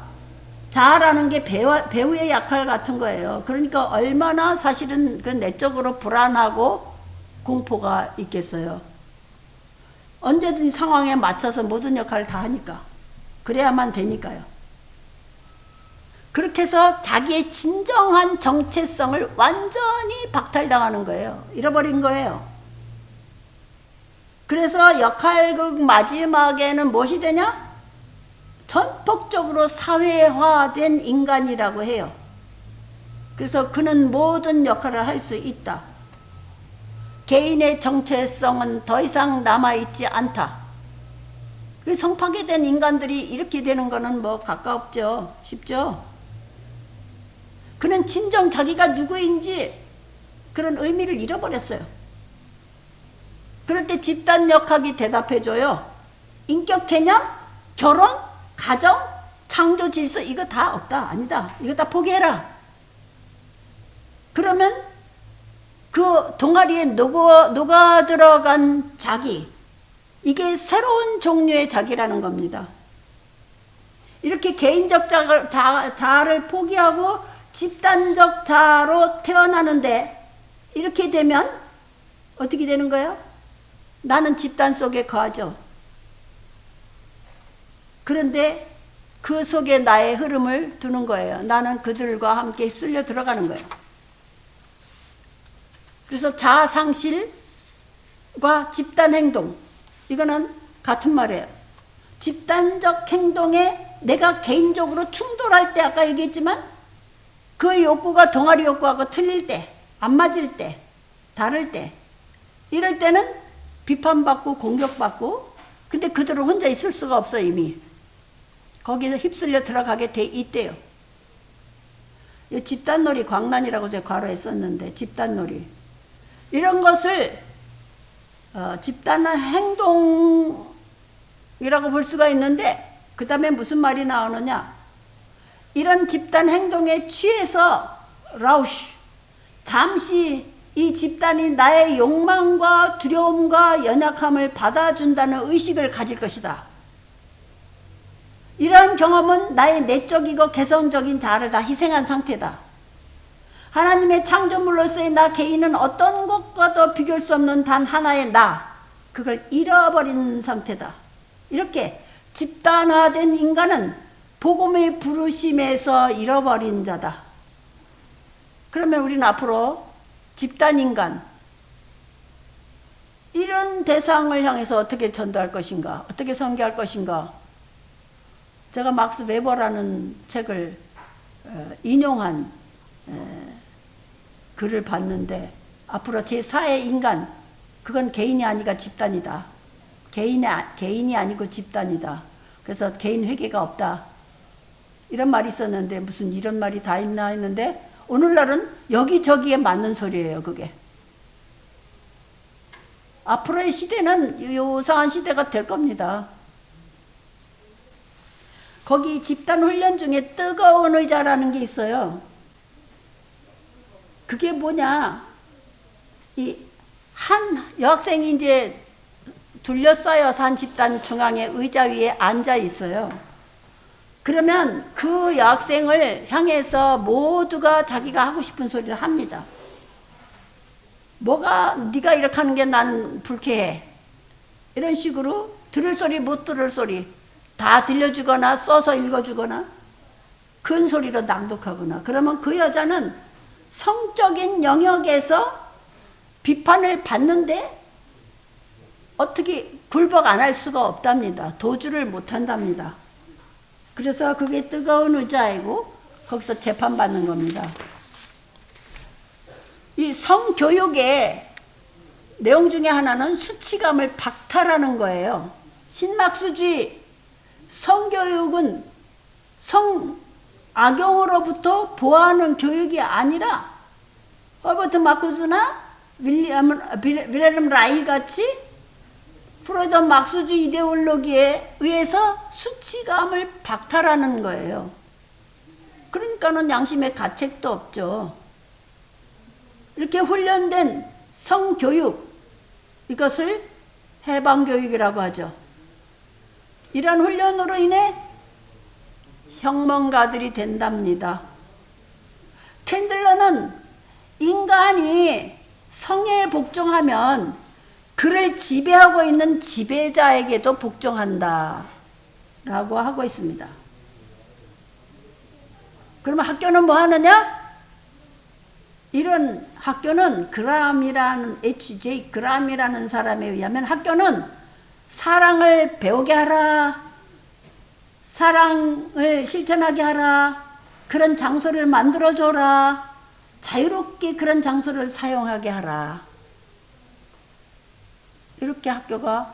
자아라는 게 배우의 역할 같은 거예요. 그러니까 얼마나 사실은 그 내적으로 불안하고 공포가 있겠어요. 언제든지 상황에 맞춰서 모든 역할을 다 하니까. 그래야만 되니까요. 그렇게 해서 자기의 진정한 정체성을 완전히 박탈당하는 거예요. 잃어버린 거예요. 그래서 역할극 마지막에는 무엇이 되냐? 전폭적으로 사회화된 인간이라고 해요. 그래서 그는 모든 역할을 할 수 있다. 개인의 정체성은 더 이상 남아있지 않다. 성파괴된 인간들이 이렇게 되는 거는 뭐 가깝죠. 쉽죠. 그는 진정 자기가 누구인지 그런 의미를 잃어버렸어요. 그럴 때 집단역학이 대답해줘요. 인격 개념, 결혼, 가정, 창조 질서 이거 다 없다. 아니다. 이거 다 포기해라. 그러면 그 동아리에 녹아 들어간 자기, 이게 새로운 종류의 자기라는 겁니다. 이렇게 개인적 자아를 포기하고 집단적 자아로 태어나는데 이렇게 되면 어떻게 되는 거예요? 나는 집단 속에 거하죠. 그런데 그 속에 나의 흐름을 두는 거예요. 나는 그들과 함께 휩쓸려 들어가는 거예요. 그래서 자아상실과 집단행동, 이거는 같은 말이에요. 집단적 행동에 내가 개인적으로 충돌할 때 아까 얘기했지만 그 욕구가 동아리 욕구하고 틀릴 때, 안 맞을 때, 다를 때 이럴 때는 비판받고 공격받고 근데 그들은 혼자 있을 수가 없어 이미. 거기서 휩쓸려 들어가게 돼 있대요. 이 집단놀이 광란이라고 제가 괄호에 썼는데 집단놀이 이런 것을 집단 행동이라고 볼 수가 있는데 그 다음에 무슨 말이 나오느냐 이런 집단 행동에 취해서 라우쉬 잠시 이 집단이 나의 욕망과 두려움과 연약함을 받아준다는 의식을 가질 것이다. 이러한 경험은 나의 내적이고 개성적인 자아를 다 희생한 상태다. 하나님의 창조물로서의 나 개인은 어떤 것과도 비교할 수 없는 단 하나의 나, 그걸 잃어버린 상태다. 이렇게 집단화된 인간은 복음의 부르심에서 잃어버린 자다. 그러면 우리는 앞으로 집단인간, 이런 대상을 향해서 어떻게 전도할 것인가, 어떻게 선교할 것인가. 제가 막스 웨버라는 책을 인용한 글을 봤는데 앞으로 제4의 인간, 그건 개인이 아니라 집단이다. 개인이 아니고 집단이다. 그래서 개인 회개가 없다. 이런 말이 있었는데 무슨 이런 말이 다 있나 했는데 오늘날은 여기저기에 맞는 소리예요. 그게. 앞으로의 시대는 요상한 시대가 될 겁니다. 거기 집단훈련 중에 뜨거운 의자라는 게 있어요. 그게 뭐냐, 한 여학생이 이제 둘러싸여서 한 집단 중앙에 의자 위에 앉아 있어요. 그러면 그 여학생을 향해서 모두가 자기가 하고 싶은 소리를 합니다. 네가 이렇게 하는 게 난 불쾌해. 이런 식으로 들을 소리 못 들을 소리 다 들려주거나 써서 읽어주거나 큰 소리로 낭독하거나. 그러면 그 여자는 성적인 영역에서 비판을 받는데 어떻게 굴복 안 할 수가 없답니다. 도주를 못 한답니다. 그래서 그게 뜨거운 의자이고 거기서 재판받는 겁니다. 이 성교육의 내용 중에 하나는 수치감을 박탈하는 거예요. 신막수주의 성교육은 성악용으로부터 보호하는 교육이 아니라 허버트 마쿠스나 윌레름 라이 같이 프로이드 막수주의 이데올로기에 의해서 수치감을 박탈하는 거예요. 그러니까는 양심의 가책도 없죠. 이렇게 훈련된 성교육, 이것을 해방교육이라고 하죠. 이런 훈련으로 인해 혁명가들이 된답니다. 캔들러는 인간이 성에 복종하면 그를 지배하고 있는 지배자에게도 복종한다 라고 하고 있습니다. 그러면 학교는 뭐 하느냐? 이런 학교는 그람이라는 H.J. 그람이라는 사람에 의하면 학교는 사랑을 배우게 하라, 사랑을 실천하게 하라, 그런 장소를 만들어줘라, 자유롭게 그런 장소를 사용하게 하라. 이렇게 학교가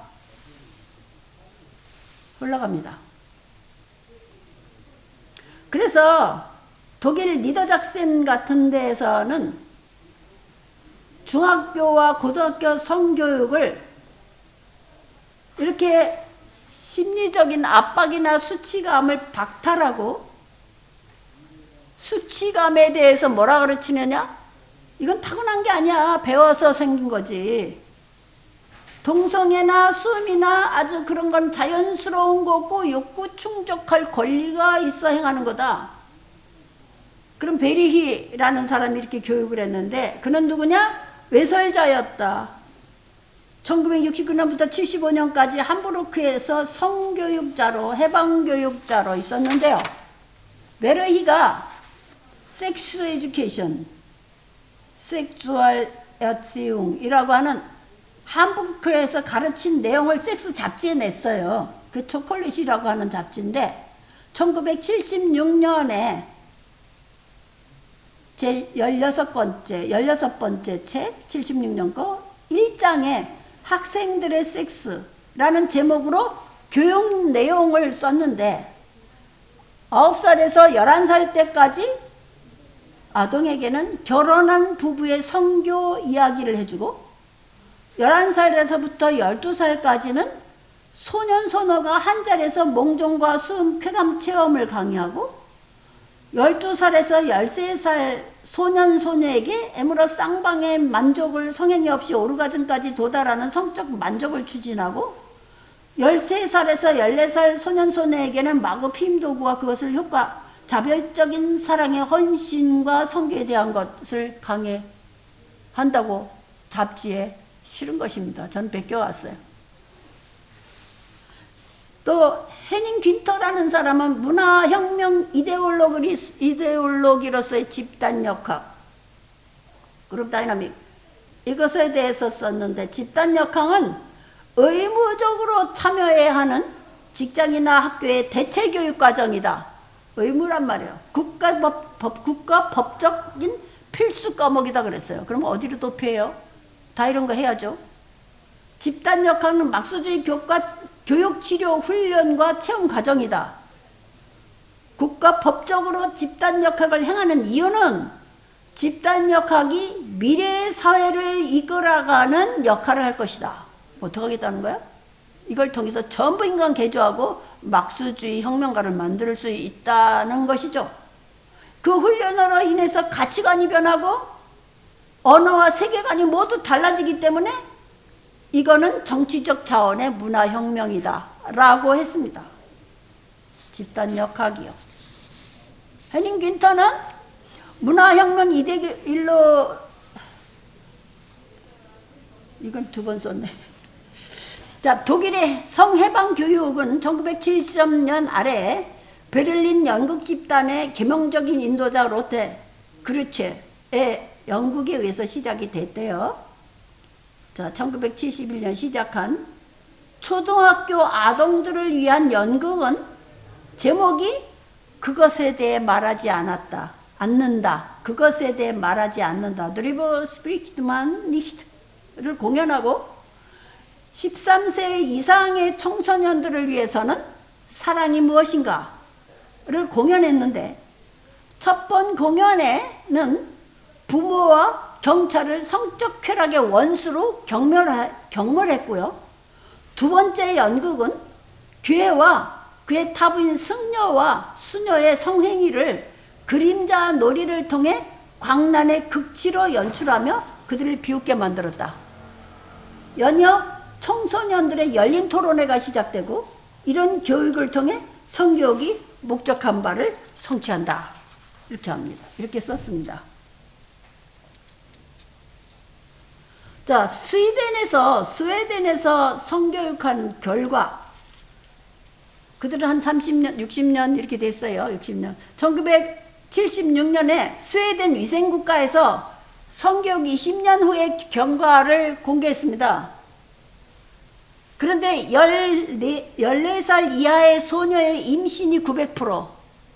흘러갑니다. 그래서 독일 니더작센 같은 데에서는 중학교와 고등학교 성교육을 이렇게 심리적인 압박이나 수치감을 박탈하고, 수치감에 대해서 뭐라 가르치느냐? 이건 타고난 게 아니야. 배워서 생긴 거지. 동성애나 수음이나 아주 그런 건 자연스러운 거고 욕구 충족할 권리가 있어 행하는 거다. 그럼 베리히라는 사람이 이렇게 교육을 했는데, 그는 누구냐? 외설자였다. 1969년부터 75년까지 함부르크에서 성교육자로, 해방교육자로 있었는데요. 베르히가 섹스 에듀케이션, 섹수얼 에치웅이라고 하는 함부르크에서 가르친 내용을 섹스 잡지에 냈어요. 그 초콜릿이라고 하는 잡지인데 1976년에 제 16번째 책 76년 거 1장에 학생들의 섹스라는 제목으로 교육 내용을 썼는데 9살에서 11살 때까지 아동에게는 결혼한 부부의 성교 이야기를 해주고 11살에서부터 12살까지는 소년소녀가 한 자리에서 몽종과 수음, 쾌감 체험을 강의하고 12살에서 13살 소년소녀에게 애물어 쌍방의 만족을 성행위 없이 오르가즘까지 도달하는 성적 만족을 추진하고 13살에서 14살 소년소녀에게는 마구 피임도구와 그것을 효과 자별적인 사랑의 헌신과 성교에 대한 것을 강의한다고 잡지에 실은 것입니다. 전 베껴왔어요. 또 헤닝 귄터라는 사람은 문화혁명 이데올로기로서의 집단역학, 그룹 다이나믹, 이것에 대해서 썼는데, 집단역학은 의무적으로 참여해야 하는 직장이나 학교의 대체교육과정이다. 의무란 말이에요. 국가 법적인 필수 과목이다 그랬어요. 그럼 어디로 도피해요? 다 이런 거 해야죠. 집단역학은 막수주의 교육치료 훈련과 체험 과정이다. 국가 법적으로 집단역학을 행하는 이유는 집단역학이 미래의 사회를 이끌어가는 역할을 할 것이다. 어떻게 하겠다는 거야? 이걸 통해서 전부 인간 개조하고 막수주의 혁명가를 만들 수 있다는 것이죠. 그 훈련으로 인해서 가치관이 변하고 언어와 세계관이 모두 달라지기 때문에 이거는 정치적 차원의 문화혁명이다 라고 했습니다. 집단역학이요. 헤닝 귄터는 문화혁명 이건 두 번 썼네. 자, 독일의 성해방 교육은 1970년 아래 베를린 연극 집단의 계명적인 인도자 로테 그루체의 영국에 의해서 시작이 됐대요. 자, 1971년 시작한 초등학교 아동들을 위한 연극은 제목이 그것에 대해 말하지 않는다. 그것에 대해 말하지 않는다. 드리버 스프리트만 니히트를 공연하고 13세 이상의 청소년들을 위해서는 사랑이 무엇인가를 공연했는데 첫 번 공연에는 부모와 경찰을 성적 쾌락의 원수로 경멸했고요. 두 번째 연극은 괴와 그의 타부인 승려와 수녀의 성행위를 그림자 놀이를 통해 광란의 극치로 연출하며 그들을 비웃게 만들었다. 연이어 청소년들의 열린 토론회가 시작되고 이런 교육을 통해 성교육이 목적한 바를 성취한다. 이렇게 합니다. 이렇게 썼습니다. 자, 스웨덴에서 성교육한 결과 그들은 한 30년, 60년 이렇게 됐어요. 60년. 1976년에 스웨덴 위생국가에서 성교육 20년 후의 경과를 공개했습니다. 그런데 14살 이하의 소녀의 임신이 900%.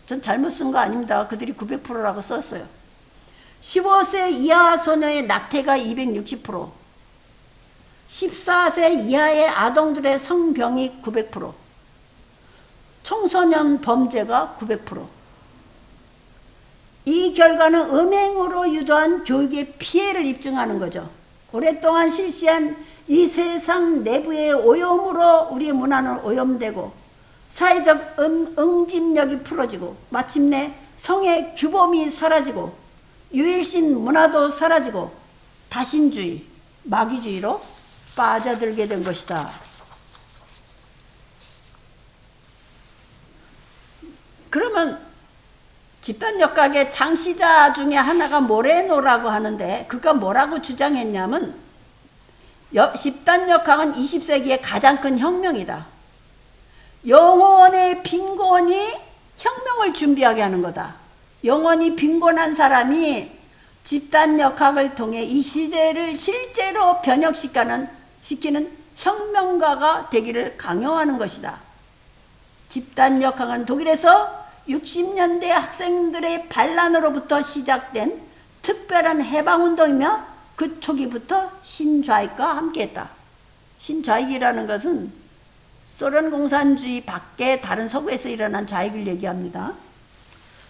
전 잘못 쓴 거 아닙니다. 그들이 900%라고 썼어요. 15세 이하 소녀의 낙태가 260%. 14세 이하의 아동들의 성병이 900%. 청소년 범죄가 900%. 이 결과는 음행으로 유도한 교육의 피해를 입증하는 거죠. 오랫동안 실시한 이 세상 내부의 오염으로 우리의 문화는 오염되고 사회적 응집력이 풀어지고 마침내 성의 규범이 사라지고 유일신 문화도 사라지고 다신주의, 마귀주의로 빠져들게 된 것이다. 그러면 집단역학의 창시자 중에 하나가 모레노라고 하는데 그가 뭐라고 주장했냐면 집단역학은 20세기의 가장 큰 혁명이다. 영혼의 빈곤이 혁명을 준비하게 하는 거다. 영혼이 빈곤한 사람이 집단역학을 통해 이 시대를 실제로 변혁시키는 혁명가가 되기를 강요하는 것이다. 집단역학은 독일에서 60년대 학생들의 반란으로부터 시작된 특별한 해방운동이며 그 초기부터 신좌익과 함께했다. 신좌익이라는 것은 소련 공산주의 밖에 다른 서구에서 일어난 좌익을 얘기합니다.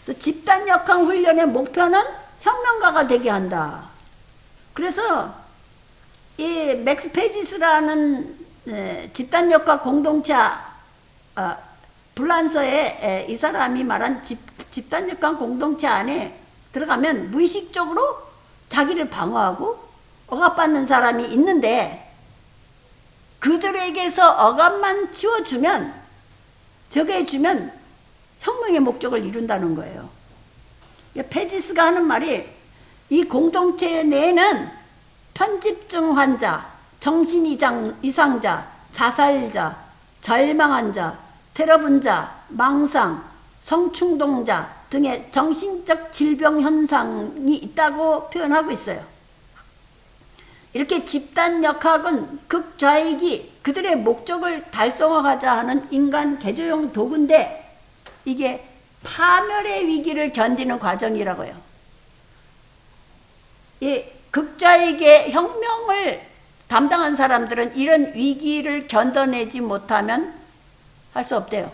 그래서 집단역학 훈련의 목표는 혁명가가 되게 한다. 그래서 이 맥스 페지스라는 집단역학 공동체 불란서에 이 사람이 말한 집단역학 공동체 안에 들어가면 무의식적으로 자기를 방어하고 억압받는 사람이 있는데 그들에게서 억압만 치워주면 저거해주면 혁명의 목적을 이룬다는 거예요. 페지스가 하는 말이 이 공동체 내에는 편집증 환자, 정신이상자, 자살자, 절망한 자, 테러분자, 망상, 성충동자 등의 정신적 질병 현상이 있다고 표현하고 있어요. 이렇게 집단역학은 극좌익이 그들의 목적을 달성하고자 하는 인간 개조용 도구인데 이게 파멸의 위기를 견디는 과정이라고요. 이 극좌익의 혁명을 담당한 사람들은 이런 위기를 견뎌내지 못하면 할 수 없대요.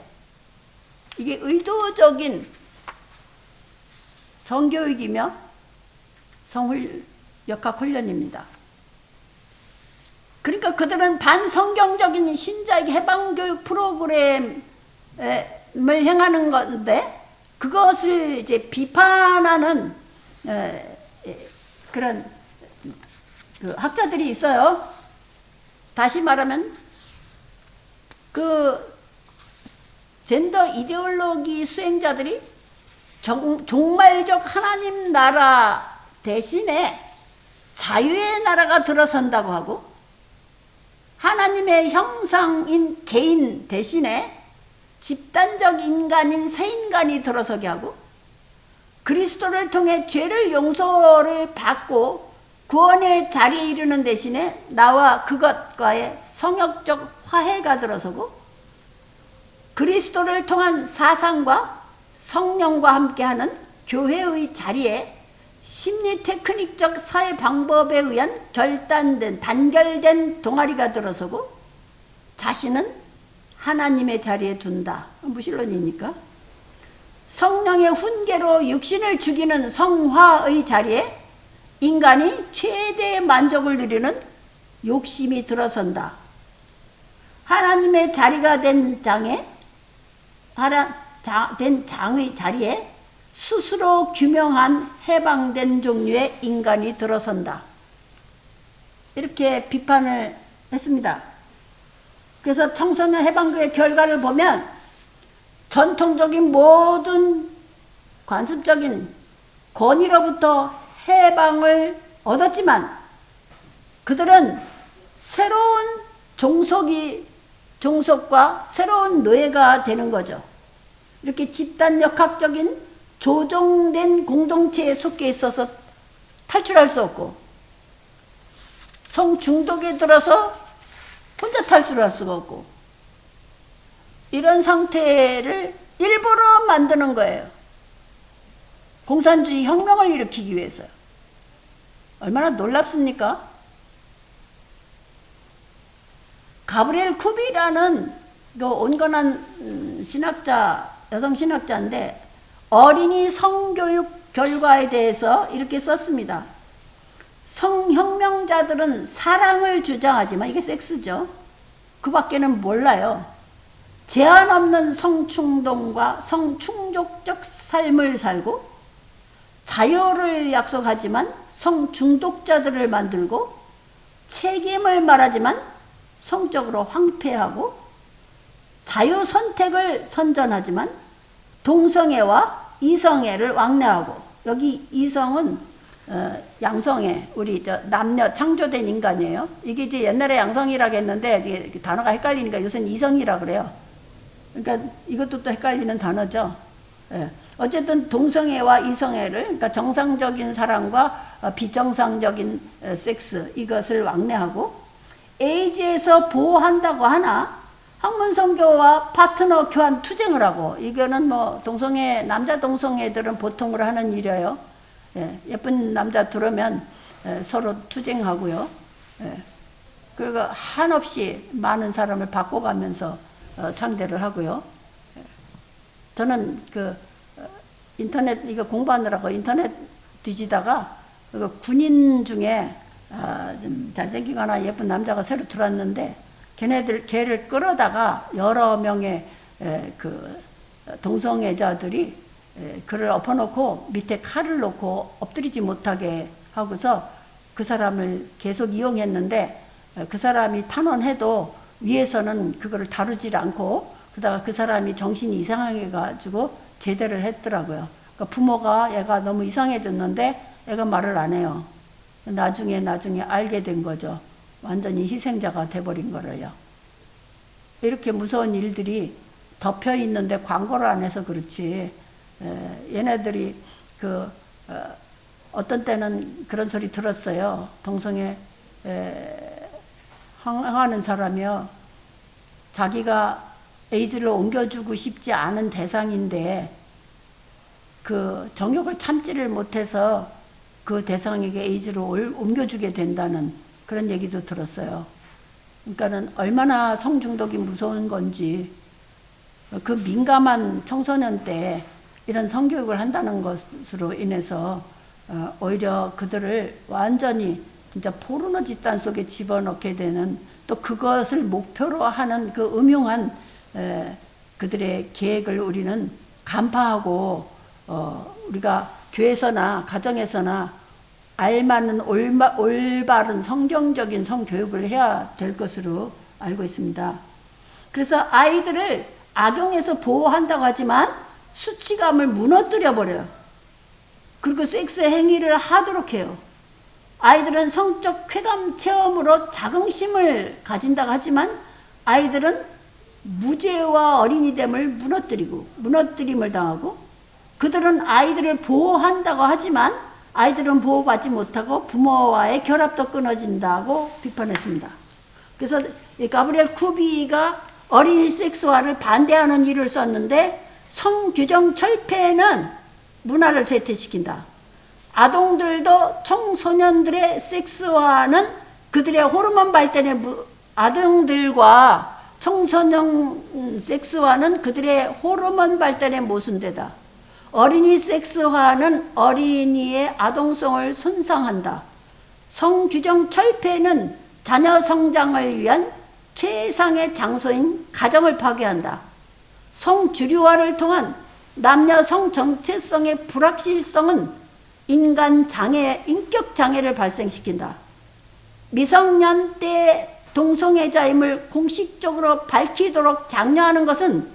이게 의도적인 성교육이며 역학 훈련입니다. 그러니까 그들은 반성경적인 신자익 해방교육 프로그램을 행하는 건데 그것을 이제 비판하는 그런 학자들이 있어요. 다시 말하면 그 젠더 이데올로기 수행자들이 종말적 하나님 나라 대신에 자유의 나라가 들어선다고 하고 하나님의 형상인 개인 대신에 집단적 인간인 새인간이 들어서게 하고 그리스도를 통해 죄를 용서를 받고 구원의 자리에 이르는 대신에 나와 그것과의 성역적 화해가 들어서고 그리스도를 통한 사상과 성령과 함께하는 교회의 자리에 심리 테크닉적 사회 방법에 의한 단결된 동아리가 들어서고 자신은 하나님의 자리에 둔다. 무신론입니까? 성령의 훈계로 육신을 죽이는 성화의 자리에 인간이 최대의 만족을 누리는 욕심이 들어선다. 하나님의 자리가 된 장의 자리에 스스로 규명한 해방된 종류의 인간이 들어선다. 이렇게 비판을 했습니다. 그래서 청소년 해방구의 결과를 보면 전통적인 모든 관습적인 권위로부터 해방을 얻었지만 그들은 새로운 종속과 새로운 노예가 되는 거죠. 이렇게 집단역학적인 조정된 공동체에 속해 있어서 탈출할 수 없고 성중독에 들어서 혼자 탈출할 수가 없고 이런 상태를 일부러 만드는 거예요. 공산주의 혁명을 일으키기 위해서요. 얼마나 놀랍습니까? 가브리엘 쿠비라는 그 온건한 신학자, 여성 신학자인데 어린이 성교육 결과에 대해서 이렇게 썼습니다. 성혁명자들은 사랑을 주장하지만 이게 섹스죠. 그 밖에는 몰라요. 제한 없는 성충동과 성충족적 삶을 살고 자유를 약속하지만 성중독자들을 만들고 책임을 말하지만 성적으로 황폐하고 자유선택을 선전하지만 동성애와 이성애를 왕래하고 여기 이성은 양성애, 우리 남녀 창조된 인간이에요. 이게 이제 옛날에 양성이라고 했는데 이게 단어가 헷갈리니까 요새는 이성이라 그래요. 그러니까 이것도 또 헷갈리는 단어죠. 예. 어쨌든 동성애와 이성애를 그러니까 정상적인 사랑과 비정상적인 섹스 이것을 왕래하고 에이즈에서 보호한다고 하나 학문성교와 파트너 교환 투쟁을 하고 이거는 뭐 동성애 남자 동성애들은 보통으로 하는 일이에요. 예, 예쁜 남자 들으면 서로 투쟁하고요. 예, 그리고 한없이 많은 사람을 바꿔가면서 상대를 하고요. 예, 저는 그 인터넷 이거 공부하느라고 인터넷 뒤지다가 그 군인 중에 좀 잘생기거나 예쁜 남자가 새로 들어왔는데 걔를 끌어다가 여러 명의 그 동성애자들이 그를 엎어놓고 밑에 칼을 놓고 엎드리지 못하게 하고서 그 사람을 계속 이용했는데 그 사람이 탄원해도 위에서는 그거를 다루질 않고 그러다가 그 사람이 정신이 이상하게 가지고 제대를 했더라고요. 그러니까 부모가 얘가 너무 이상해졌는데 애가 말을 안 해요. 나중에 알게 된 거죠. 완전히 희생자가 돼버린 거를요. 이렇게 무서운 일들이 덮여 있는데 광고를 안 해서 그렇지. 얘네들이 어떤 때는 그런 소리 들었어요. 동성애 항하는 사람이요. 자기가 에이즈를 옮겨주고 싶지 않은 대상인데 그 정욕을 참지를 못해서 그 대상에게 에이즈를 옮겨주게 된다는 그런 얘기도 들었어요. 그러니까는 얼마나 성중독이 무서운 건지 그 민감한 청소년 때 이런 성교육을 한다는 것으로 인해서 오히려 그들을 완전히 진짜 포르노 집단 속에 집어넣게 되는 또 그것을 목표로 하는 그 음흉한 그들의 계획을 우리는 간파하고 우리가 교회에서나 가정에서나 알맞는 올바른 성경적인 성교육을 해야 될 것으로 알고 있습니다. 그래서 아이들을 악용해서 보호한다고 하지만 수치감을 무너뜨려 버려요. 그리고 섹스 행위를 하도록 해요. 아이들은 성적 쾌감 체험으로 자긍심을 가진다고 하지만 아이들은 무죄와 어린이됨을 무너뜨림을 당하고 그들은 아이들을 보호한다고 하지만 아이들은 보호받지 못하고 부모와의 결합도 끊어진다고 비판했습니다. 그래서 가브리엘 쿠비가 어린이 섹스화를 반대하는 일을 썼는데 성규정 철폐는 문화를 쇠퇴시킨다. 아동들도 청소년들의 섹스화는 그들의 호르몬 발달에 아동들과 청소년 섹스화는 그들의 호르몬 발달에 모순되다. 어린이 섹스화는 어린이의 아동성을 손상한다. 성규정 철폐는 자녀 성장을 위한 최상의 장소인 가정을 파괴한다. 성주류화를 통한 남녀 성 정체성의 불확실성은 인간 장애, 인격 장애를 발생시킨다. 미성년 때 동성애자임을 공식적으로 밝히도록 장려하는 것은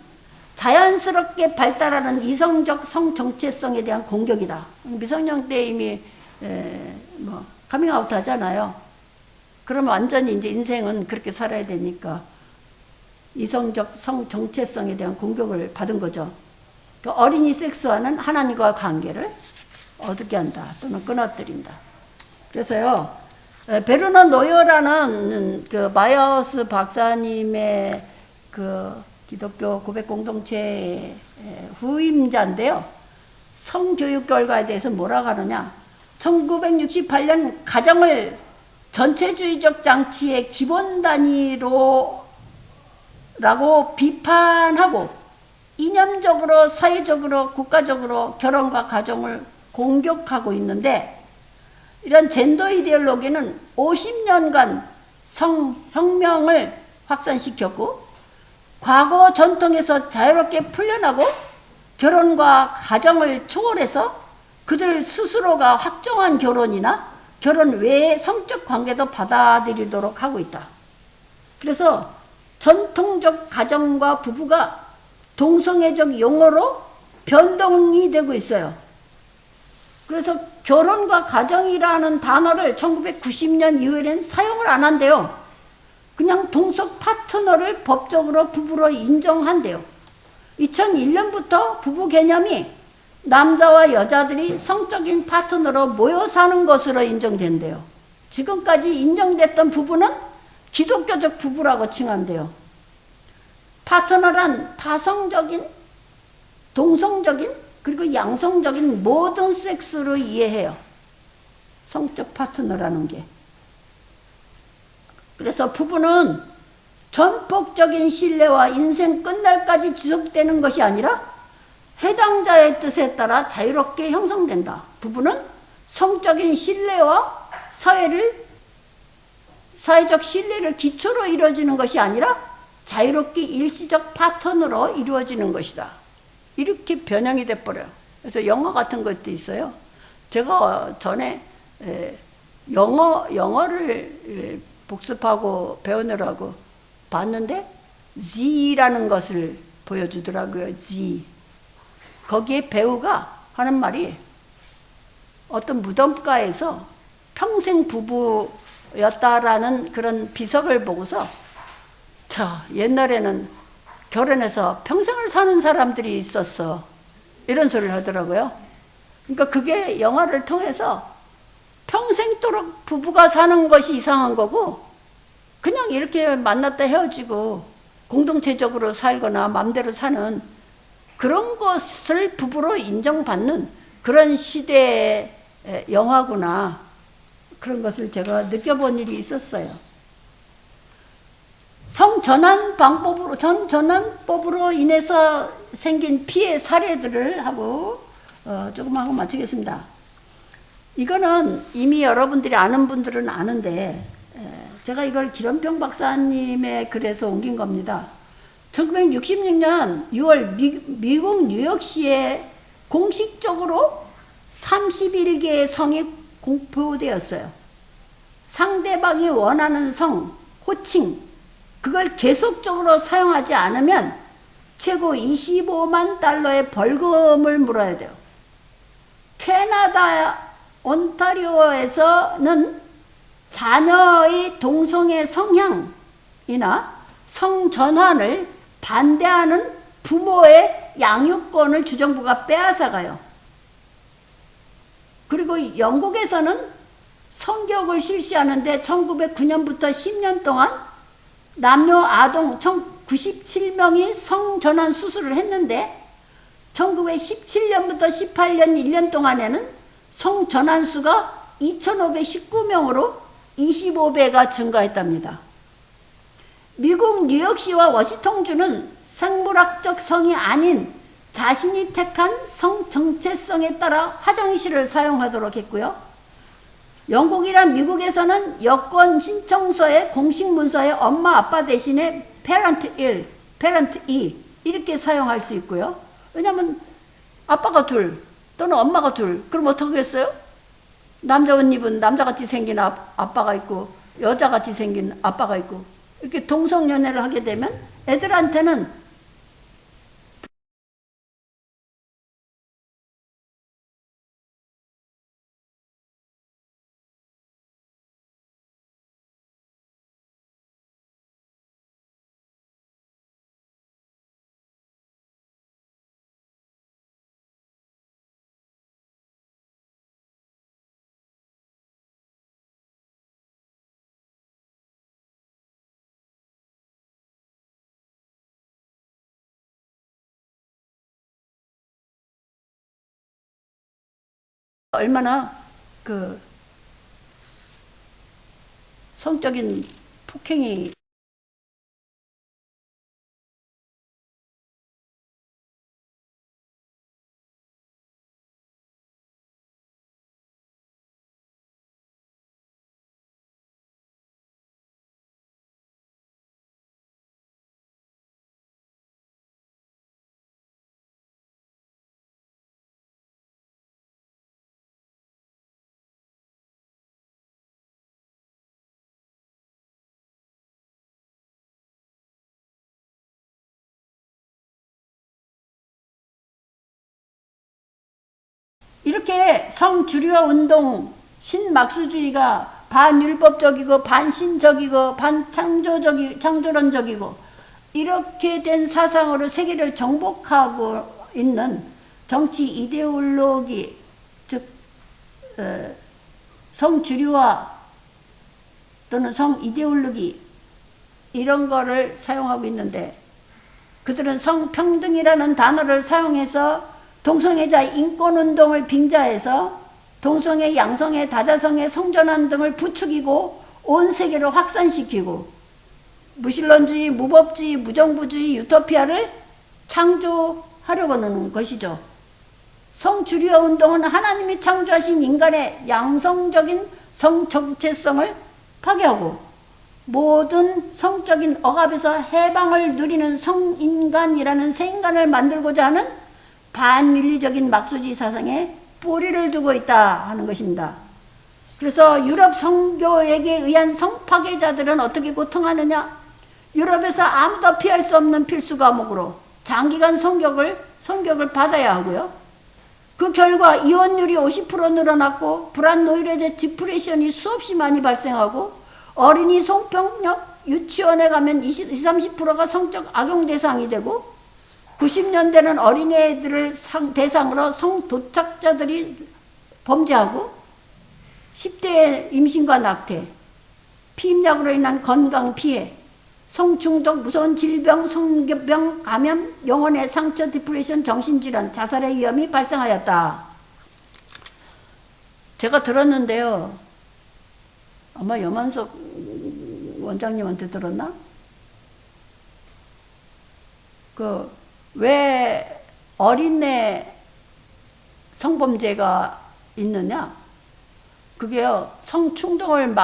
자연스럽게 발달하는 이성적 성 정체성에 대한 공격이다. 미성년 때 이미 커밍아웃 하잖아요. 그러면 완전히 이제 인생은 그렇게 살아야 되니까 이성적 성 정체성에 대한 공격을 받은 거죠. 그 어린이 섹스와는 하나님과 관계를 어둡게 한다 또는 끊어뜨린다. 그래서요, 베르너 노여라는 그 마이어스 박사님의 그 기독교 고백 공동체 후임자인데요, 성교육 결과에 대해서 뭐라고 하느냐. 1968년 가정을 전체주의적 장치의 기본 단위로 라고 비판하고 이념적으로, 사회적으로, 국가적으로 결혼과 가정을 공격하고 있는데, 이런 젠더 이데올로기는 50년간 성혁명을 확산시켰고 과거 전통에서 자유롭게 풀려나고 결혼과 가정을 초월해서 그들 스스로가 확정한 결혼이나 결혼 외의 성적 관계도 받아들이도록 하고 있다. 그래서 전통적 가정과 부부가 동성애적 용어로 변동이 되고 있어요. 그래서 결혼과 가정이라는 단어를 1990년 이후에는 사용을 안 한대요. 그냥 동성 파트너를 법적으로 부부로 인정한대요. 2001년부터 부부 개념이 남자와 여자들이 성적인 파트너로 모여 사는 것으로 인정된대요. 지금까지 인정됐던 부부는 기독교적 부부라고 칭한대요. 파트너란 다성적인, 동성적인, 그리고 양성적인 모든 섹스로 이해해요. 성적 파트너라는 게. 그래서 부부는 전폭적인 신뢰와 인생 끝날까지 지속되는 것이 아니라 해당자의 뜻에 따라 자유롭게 형성된다. 부부는 성적인 신뢰와 사회적 신뢰를 기초로 이루어지는 것이 아니라 자유롭게 일시적 파트너로 이루어지는 것이다. 이렇게 변형이 돼버려요. 그래서 영어 같은 것도 있어요. 제가 전에 영어를 복습하고 배우느라고 봤는데 Z라는 것을 보여주더라고요. Z. 거기에 배우가 하는 말이 어떤 무덤가에서 평생 부부였다라는 그런 비석을 보고서 옛날에는 결혼해서 평생을 사는 사람들이 있었어. 이런 소리를 하더라고요. 그러니까 그게 영화를 통해서 평생도록 부부가 사는 것이 이상한 거고, 그냥 이렇게 만났다 헤어지고 공동체적으로 살거나 마음대로 사는 그런 것을 부부로 인정받는 그런 시대의 영화구나. 그런 것을 제가 느껴본 일이 있었어요. 전전환법으로 인해서 생긴 피해 사례들을 하고 조금 하고 마치겠습니다. 이거는 이미 여러분들이 아는 분들은 아는데 제가 이걸 기런평 박사님의 글에서 옮긴 겁니다. 1966년 6월 미국 뉴욕시에 공식적으로 31개의 성이 공표되었어요. 상대방이 원하는 성, 호칭, 그걸 계속적으로 사용하지 않으면 최고 25만 달러의 벌금을 물어야 돼요. 캐나다 온타리오에서는 자녀의 동성애 성향이나 성전환을 반대하는 부모의 양육권을 주정부가 빼앗아가요. 그리고 영국에서는 성교육을 실시하는데 1909년부터 10년 동안 남녀 아동 1097명이 성전환 수술을 했는데 1917년부터 18년 1년 동안에는 성전환 수가 2519명으로 25배가 증가했답니다. 미국 뉴욕시와 워싱턴주는 생물학적 성이 아닌 자신이 택한 성 정체성에 따라 화장실을 사용하도록 했고요. 영국이란 미국에서는 여권 신청서에 공식 문서에 엄마 아빠 대신에 parent 1, parent 2 이렇게 사용할 수 있고요. 왜냐하면 아빠가 둘 또는 엄마가 둘, 그럼 어떻게 했어요? 남자 옷 입은 남자같이 생긴 아빠가 있고 여자같이 생긴 아빠가 있고 이렇게 동성연애를 하게 되면 애들한테는 얼마나 그 성적인 폭행이 이렇게 성주류화 운동 신막수주의가 반율법적이고 반신적이고 창조론적이고 이렇게 된 사상으로 세계를 정복하고 있는 정치 이데올로기 즉 성주류화 또는 성이데올로기 이런 거를 사용하고 있는데 그들은 성평등이라는 단어를 사용해서 동성애자 인권운동을 빙자해서 동성애, 양성애, 다자성애, 성전환 등을 부추기고 온 세계로 확산시키고 무신론주의, 무법주의, 무정부주의, 유토피아를 창조하려고 하는 것이죠. 성주류화 운동은 하나님이 창조하신 인간의 양성적인 성 정체성을 파괴하고 모든 성적인 억압에서 해방을 누리는 성인간이라는 새 인간을 만들고자 하는 반윤리적인 막수주의 사상에 뿌리를 두고 있다 하는 것입니다. 그래서 유럽 성교에게 의한 성파괴자들은 어떻게 고통하느냐? 유럽에서 아무도 피할 수 없는 필수 과목으로 장기간 성격을 받아야 하고요. 그 결과 이혼율이 50% 늘어났고 불안 노이로제 디프레션이 수없이 많이 발생하고 어린이 성폭력 유치원에 가면 20-30%가 성적 악용 대상이 되고 90년대는 어린애들을 대상으로 성도착자들이 범죄하고 10대의 임신과 낙태, 피임약으로 인한 건강 피해, 성중독, 무서운 질병, 성병 감염, 영혼의 상처, 디프레션, 정신질환, 자살의 위험이 발생하였다. 제가 들었는데요. 아마 염한석 원장님한테 들었나? 왜 어린애 성범죄가 있느냐? 그게요, 성충동을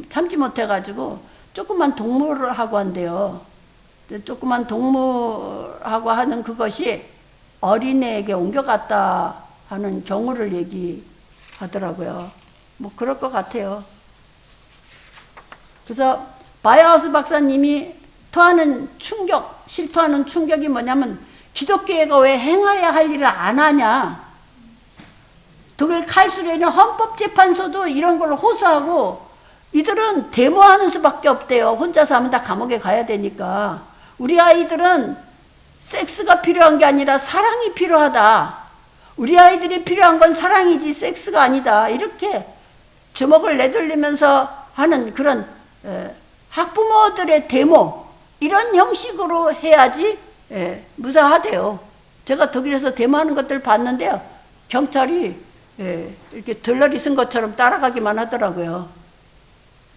참지 못해가지고 조그만 동물하고 한대요. 조그만 동물하고 하는 그것이 어린애에게 옮겨갔다 하는 경우를 얘기하더라고요. 뭐 그럴 것 그래서 바이하우스 박사님이 실토하는 충격이 뭐냐면 기독교회가 왜 행해야 할 일을 안 하냐. 독일 칼수르에 있는 헌법재판소도 이런 걸 호소하고 이들은 데모하는 수밖에 없대요. 혼자서 하면 다 감옥에 가야 되니까. 우리 아이들은 섹스가 필요한 게 아니라 사랑이 필요하다. 우리 아이들이 필요한 건 사랑이지 섹스가 아니다. 이렇게 주먹을 내돌리면서 하는 그런 학부모들의 데모 이런 형식으로 해야지 무사하대요. 제가 독일에서 데모하는 것들 봤는데요. 경찰이 이렇게 들러리 쓴 것처럼 따라가기만 하더라고요.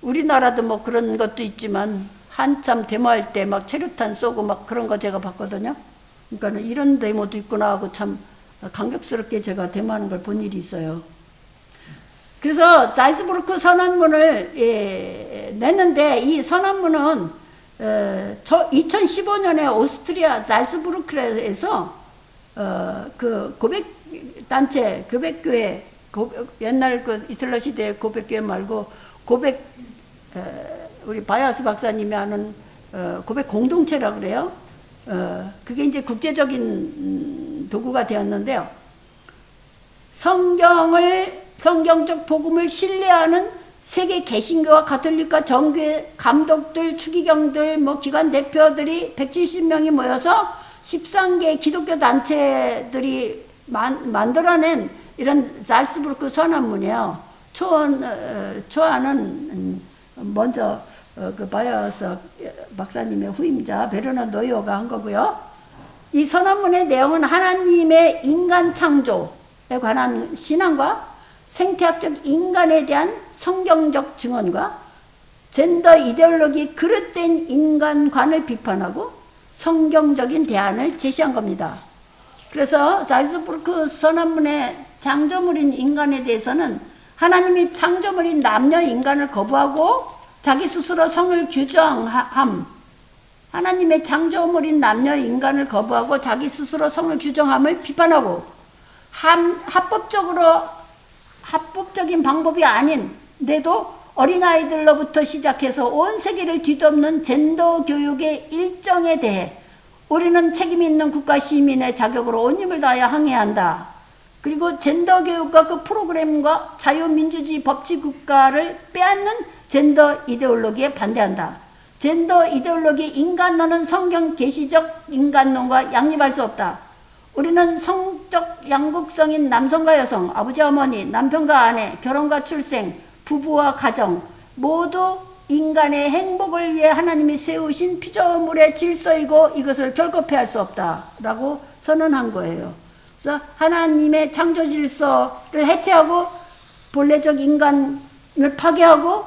우리나라도 뭐 그런 것도 있지만 한참 데모할 때 막 체류탄 쏘고 막 그런 거 제가 봤거든요. 그러니까 이런 데모도 있구나 하고 참 감격스럽게 제가 데모하는 걸 본 일이 있어요. 그래서 살츠부르크 선언문을 냈는데, 이 선언문은 2015년에 오스트리아 살츠부르크에서 그 고백단체, 고백교회, 옛날 그 이슬라 시대 고백교회 말고 우리 바야스 박사님이 하는 고백 공동체라 그래요. 그게 이제 국제적인 도구가 되었는데요. 성경적 복음을 신뢰하는 세계 개신교와 가톨릭과 정교회 감독들, 추기경들, 기관 대표들이 170명이 모여서 13개 기독교 단체들이 만들어낸 이런 살츠부르크 선언문이에요. 초안은 먼저 그 바이어스 박사님의 후임자 베르너 노이어가 한 거고요. 이 선언문의 내용은 하나님의 인간 창조에 관한 신앙과 생태학적 인간에 대한 성경적 증언과 젠더 이데올로기 그릇된 인간관을 비판하고 성경적인 대안을 제시한 겁니다. 그래서 살츠부르크 선언문의 창조물인 인간에 대해서는 하나님이 창조물인 남녀 인간을 거부하고 자기 스스로 성을 규정함, 하나님의 창조물인 남녀 인간을 거부하고 자기 스스로 성을 규정함을 비판하고 합법적인 방법이 아닌데도 어린아이들로부터 시작해서 온 세계를 뒤덮는 젠더 교육의 일정에 대해 우리는 책임 있는 국가 시민의 자격으로 온 힘을 다하여 항해해야 한다. 그리고 젠더 교육과 그 프로그램과 자유민주주의 법치 국가를 빼앗는 젠더 이데올로기에 반대한다. 젠더 이데올로기 인간론은 성경 계시적 인간론과 양립할 수 없다. 우리는 성적 양극성인 남성과 여성, 아버지와 어머니, 남편과 아내, 결혼과 출생, 부부와 가정 모두 인간의 행복을 위해 하나님이 세우신 피조물의 질서이고 이것을 결코 폐할 수 없다라고 선언한 거예요. 그래서 하나님의 창조 질서를 해체하고 본래적 인간을 파괴하고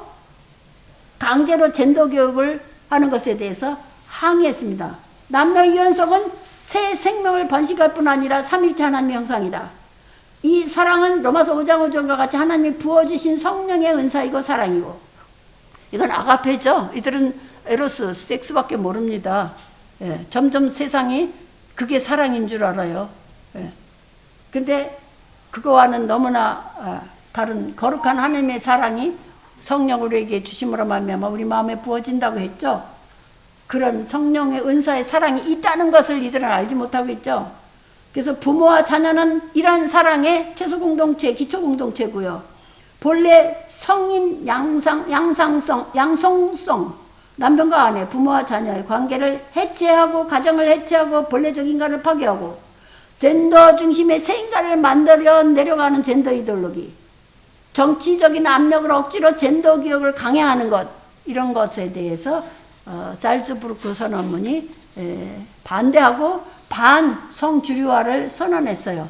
강제로 젠더 교육을 하는 것에 대해서 항의했습니다. 남녀 이혼성은 새 생명을 번식할 뿐 아니라 삼일체 하나님의 형상이다. 이 사랑은 로마서 5장 5절과 같이 하나님이 부어주신 성령의 은사이고 사랑이고, 이건 아가페죠. 이들은 에로스, 섹스밖에 모릅니다. 예, 점점 세상이 그게 사랑인 줄 알아요. 예. 근데 그거와는 너무나 다른 거룩한 하나님의 사랑이 성령을 우리에게 주심으로 말미암아 우리 마음에 부어진다고 했죠. 그런 성령의 은사의 사랑이 있다는 것을 이들은 알지 못하고 있죠. 그래서 부모와 자녀는 이러한 사랑의 최소 공동체, 기초 공동체고요. 본래 성인 양성성, 남편과 아내, 부모와 자녀의 관계를 해체하고 가정을 해체하고 본래적 인간을 파괴하고 젠더 중심의 새 인간을 만들어 내려가는 젠더 이데올로기, 정치적인 압력을 억지로 젠더 기억을 강행하는 것, 이런 것에 대해서 살츠부르크 선언문이 반대하고 반성주류화를 선언했어요.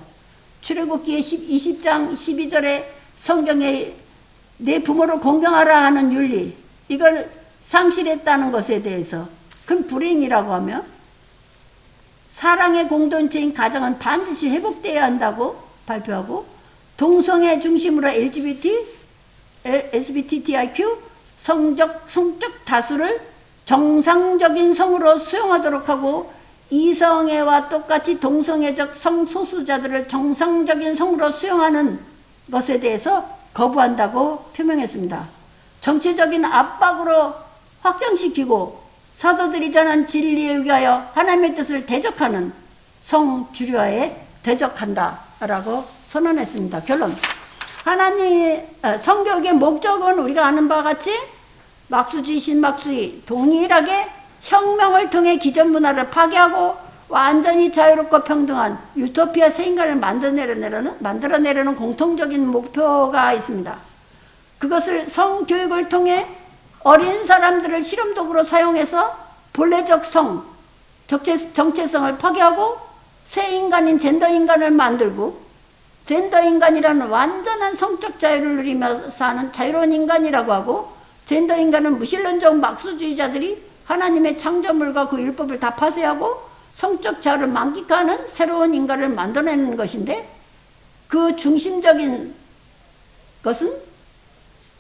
출애굽기 20장 12절에 성경에 내 부모를 공경하라 하는 윤리, 이걸 상실했다는 것에 대해서 그건 불행이라고 하며, 사랑의 공동체인 가정은 반드시 회복되어야 한다고 발표하고, 동성애 중심으로 LGBTIQ 성적 다수를 정상적인 성으로 수용하도록 하고, 이성애와 똑같이 동성애적 성소수자들을 정상적인 성으로 수용하는 것에 대해서 거부한다고 표명했습니다. 정치적인 압박으로 확장시키고 사도들이 전한 진리에 의하여 하나님의 뜻을 대적하는 성주류화에 대적한다라고 선언했습니다. 결론, 성교육의 목적은 우리가 아는 바와 같이 막수주의, 신막수주의 동일하게 혁명을 통해 기존 문화를 파괴하고 완전히 자유롭고 평등한 유토피아 새 인간을 만들어내려는 공통적인 목표가 있습니다. 그것을 성교육을 통해 어린 사람들을 실험도구로 사용해서 본래적 성, 정체성을 파괴하고 새 인간인 젠더 인간을 만들고, 젠더 인간이라는 완전한 성적 자유를 누리며 사는 자유로운 인간이라고 하고, 젠더 인간은 무신론적 막수주의자들이 하나님의 창조물과 그 율법을 다 파쇄하고 성적 자유를 만끽하는 새로운 인간을 만들어내는 것인데, 그 중심적인 것은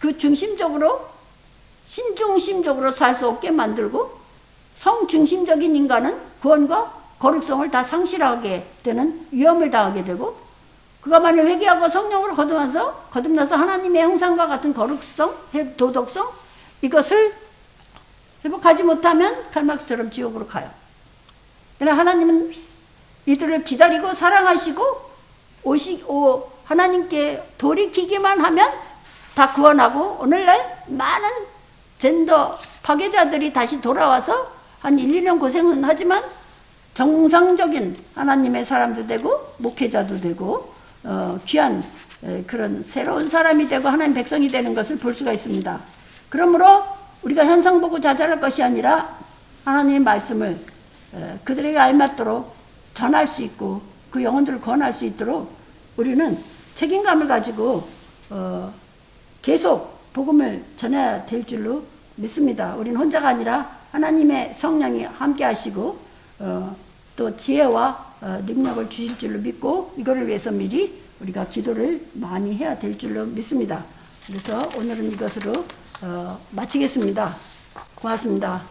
그 중심적으로 신중심적으로 살 수 없게 만들고 성중심적인 인간은 구원과 거룩성을 다 상실하게 되는 위험을 당하게 되고 그가 만일 회개하고 성령으로 거듭나서 하나님의 형상과 같은 거룩성, 도덕성 이것을 회복하지 못하면 칼막스처럼 지옥으로 가요. 그러나 하나님은 이들을 기다리고 사랑하시고 하나님께 돌이키기만 하면 다 구원하고 오늘날 많은 젠더 파괴자들이 다시 돌아와서 한 1, 2년 고생은 하지만 정상적인 하나님의 사람도 되고 목회자도 되고 귀한 그런 새로운 사람이 되고 하나님 백성이 되는 것을 볼 수가 있습니다. 그러므로 우리가 현상 보고 자잘할 것이 아니라 하나님의 말씀을 그들에게 알맞도록 전할 수 있고 그 영혼들을 권할 수 있도록 우리는 책임감을 가지고 계속 복음을 전해야 될 줄로 믿습니다. 우리는 혼자가 아니라 하나님의 성령이 함께 하시고 또 지혜와 능력을 주실 줄로 믿고 이거를 위해서 미리 우리가 기도를 많이 해야 될 줄로 믿습니다. 그래서 오늘은 이것으로 마치겠습니다. 고맙습니다.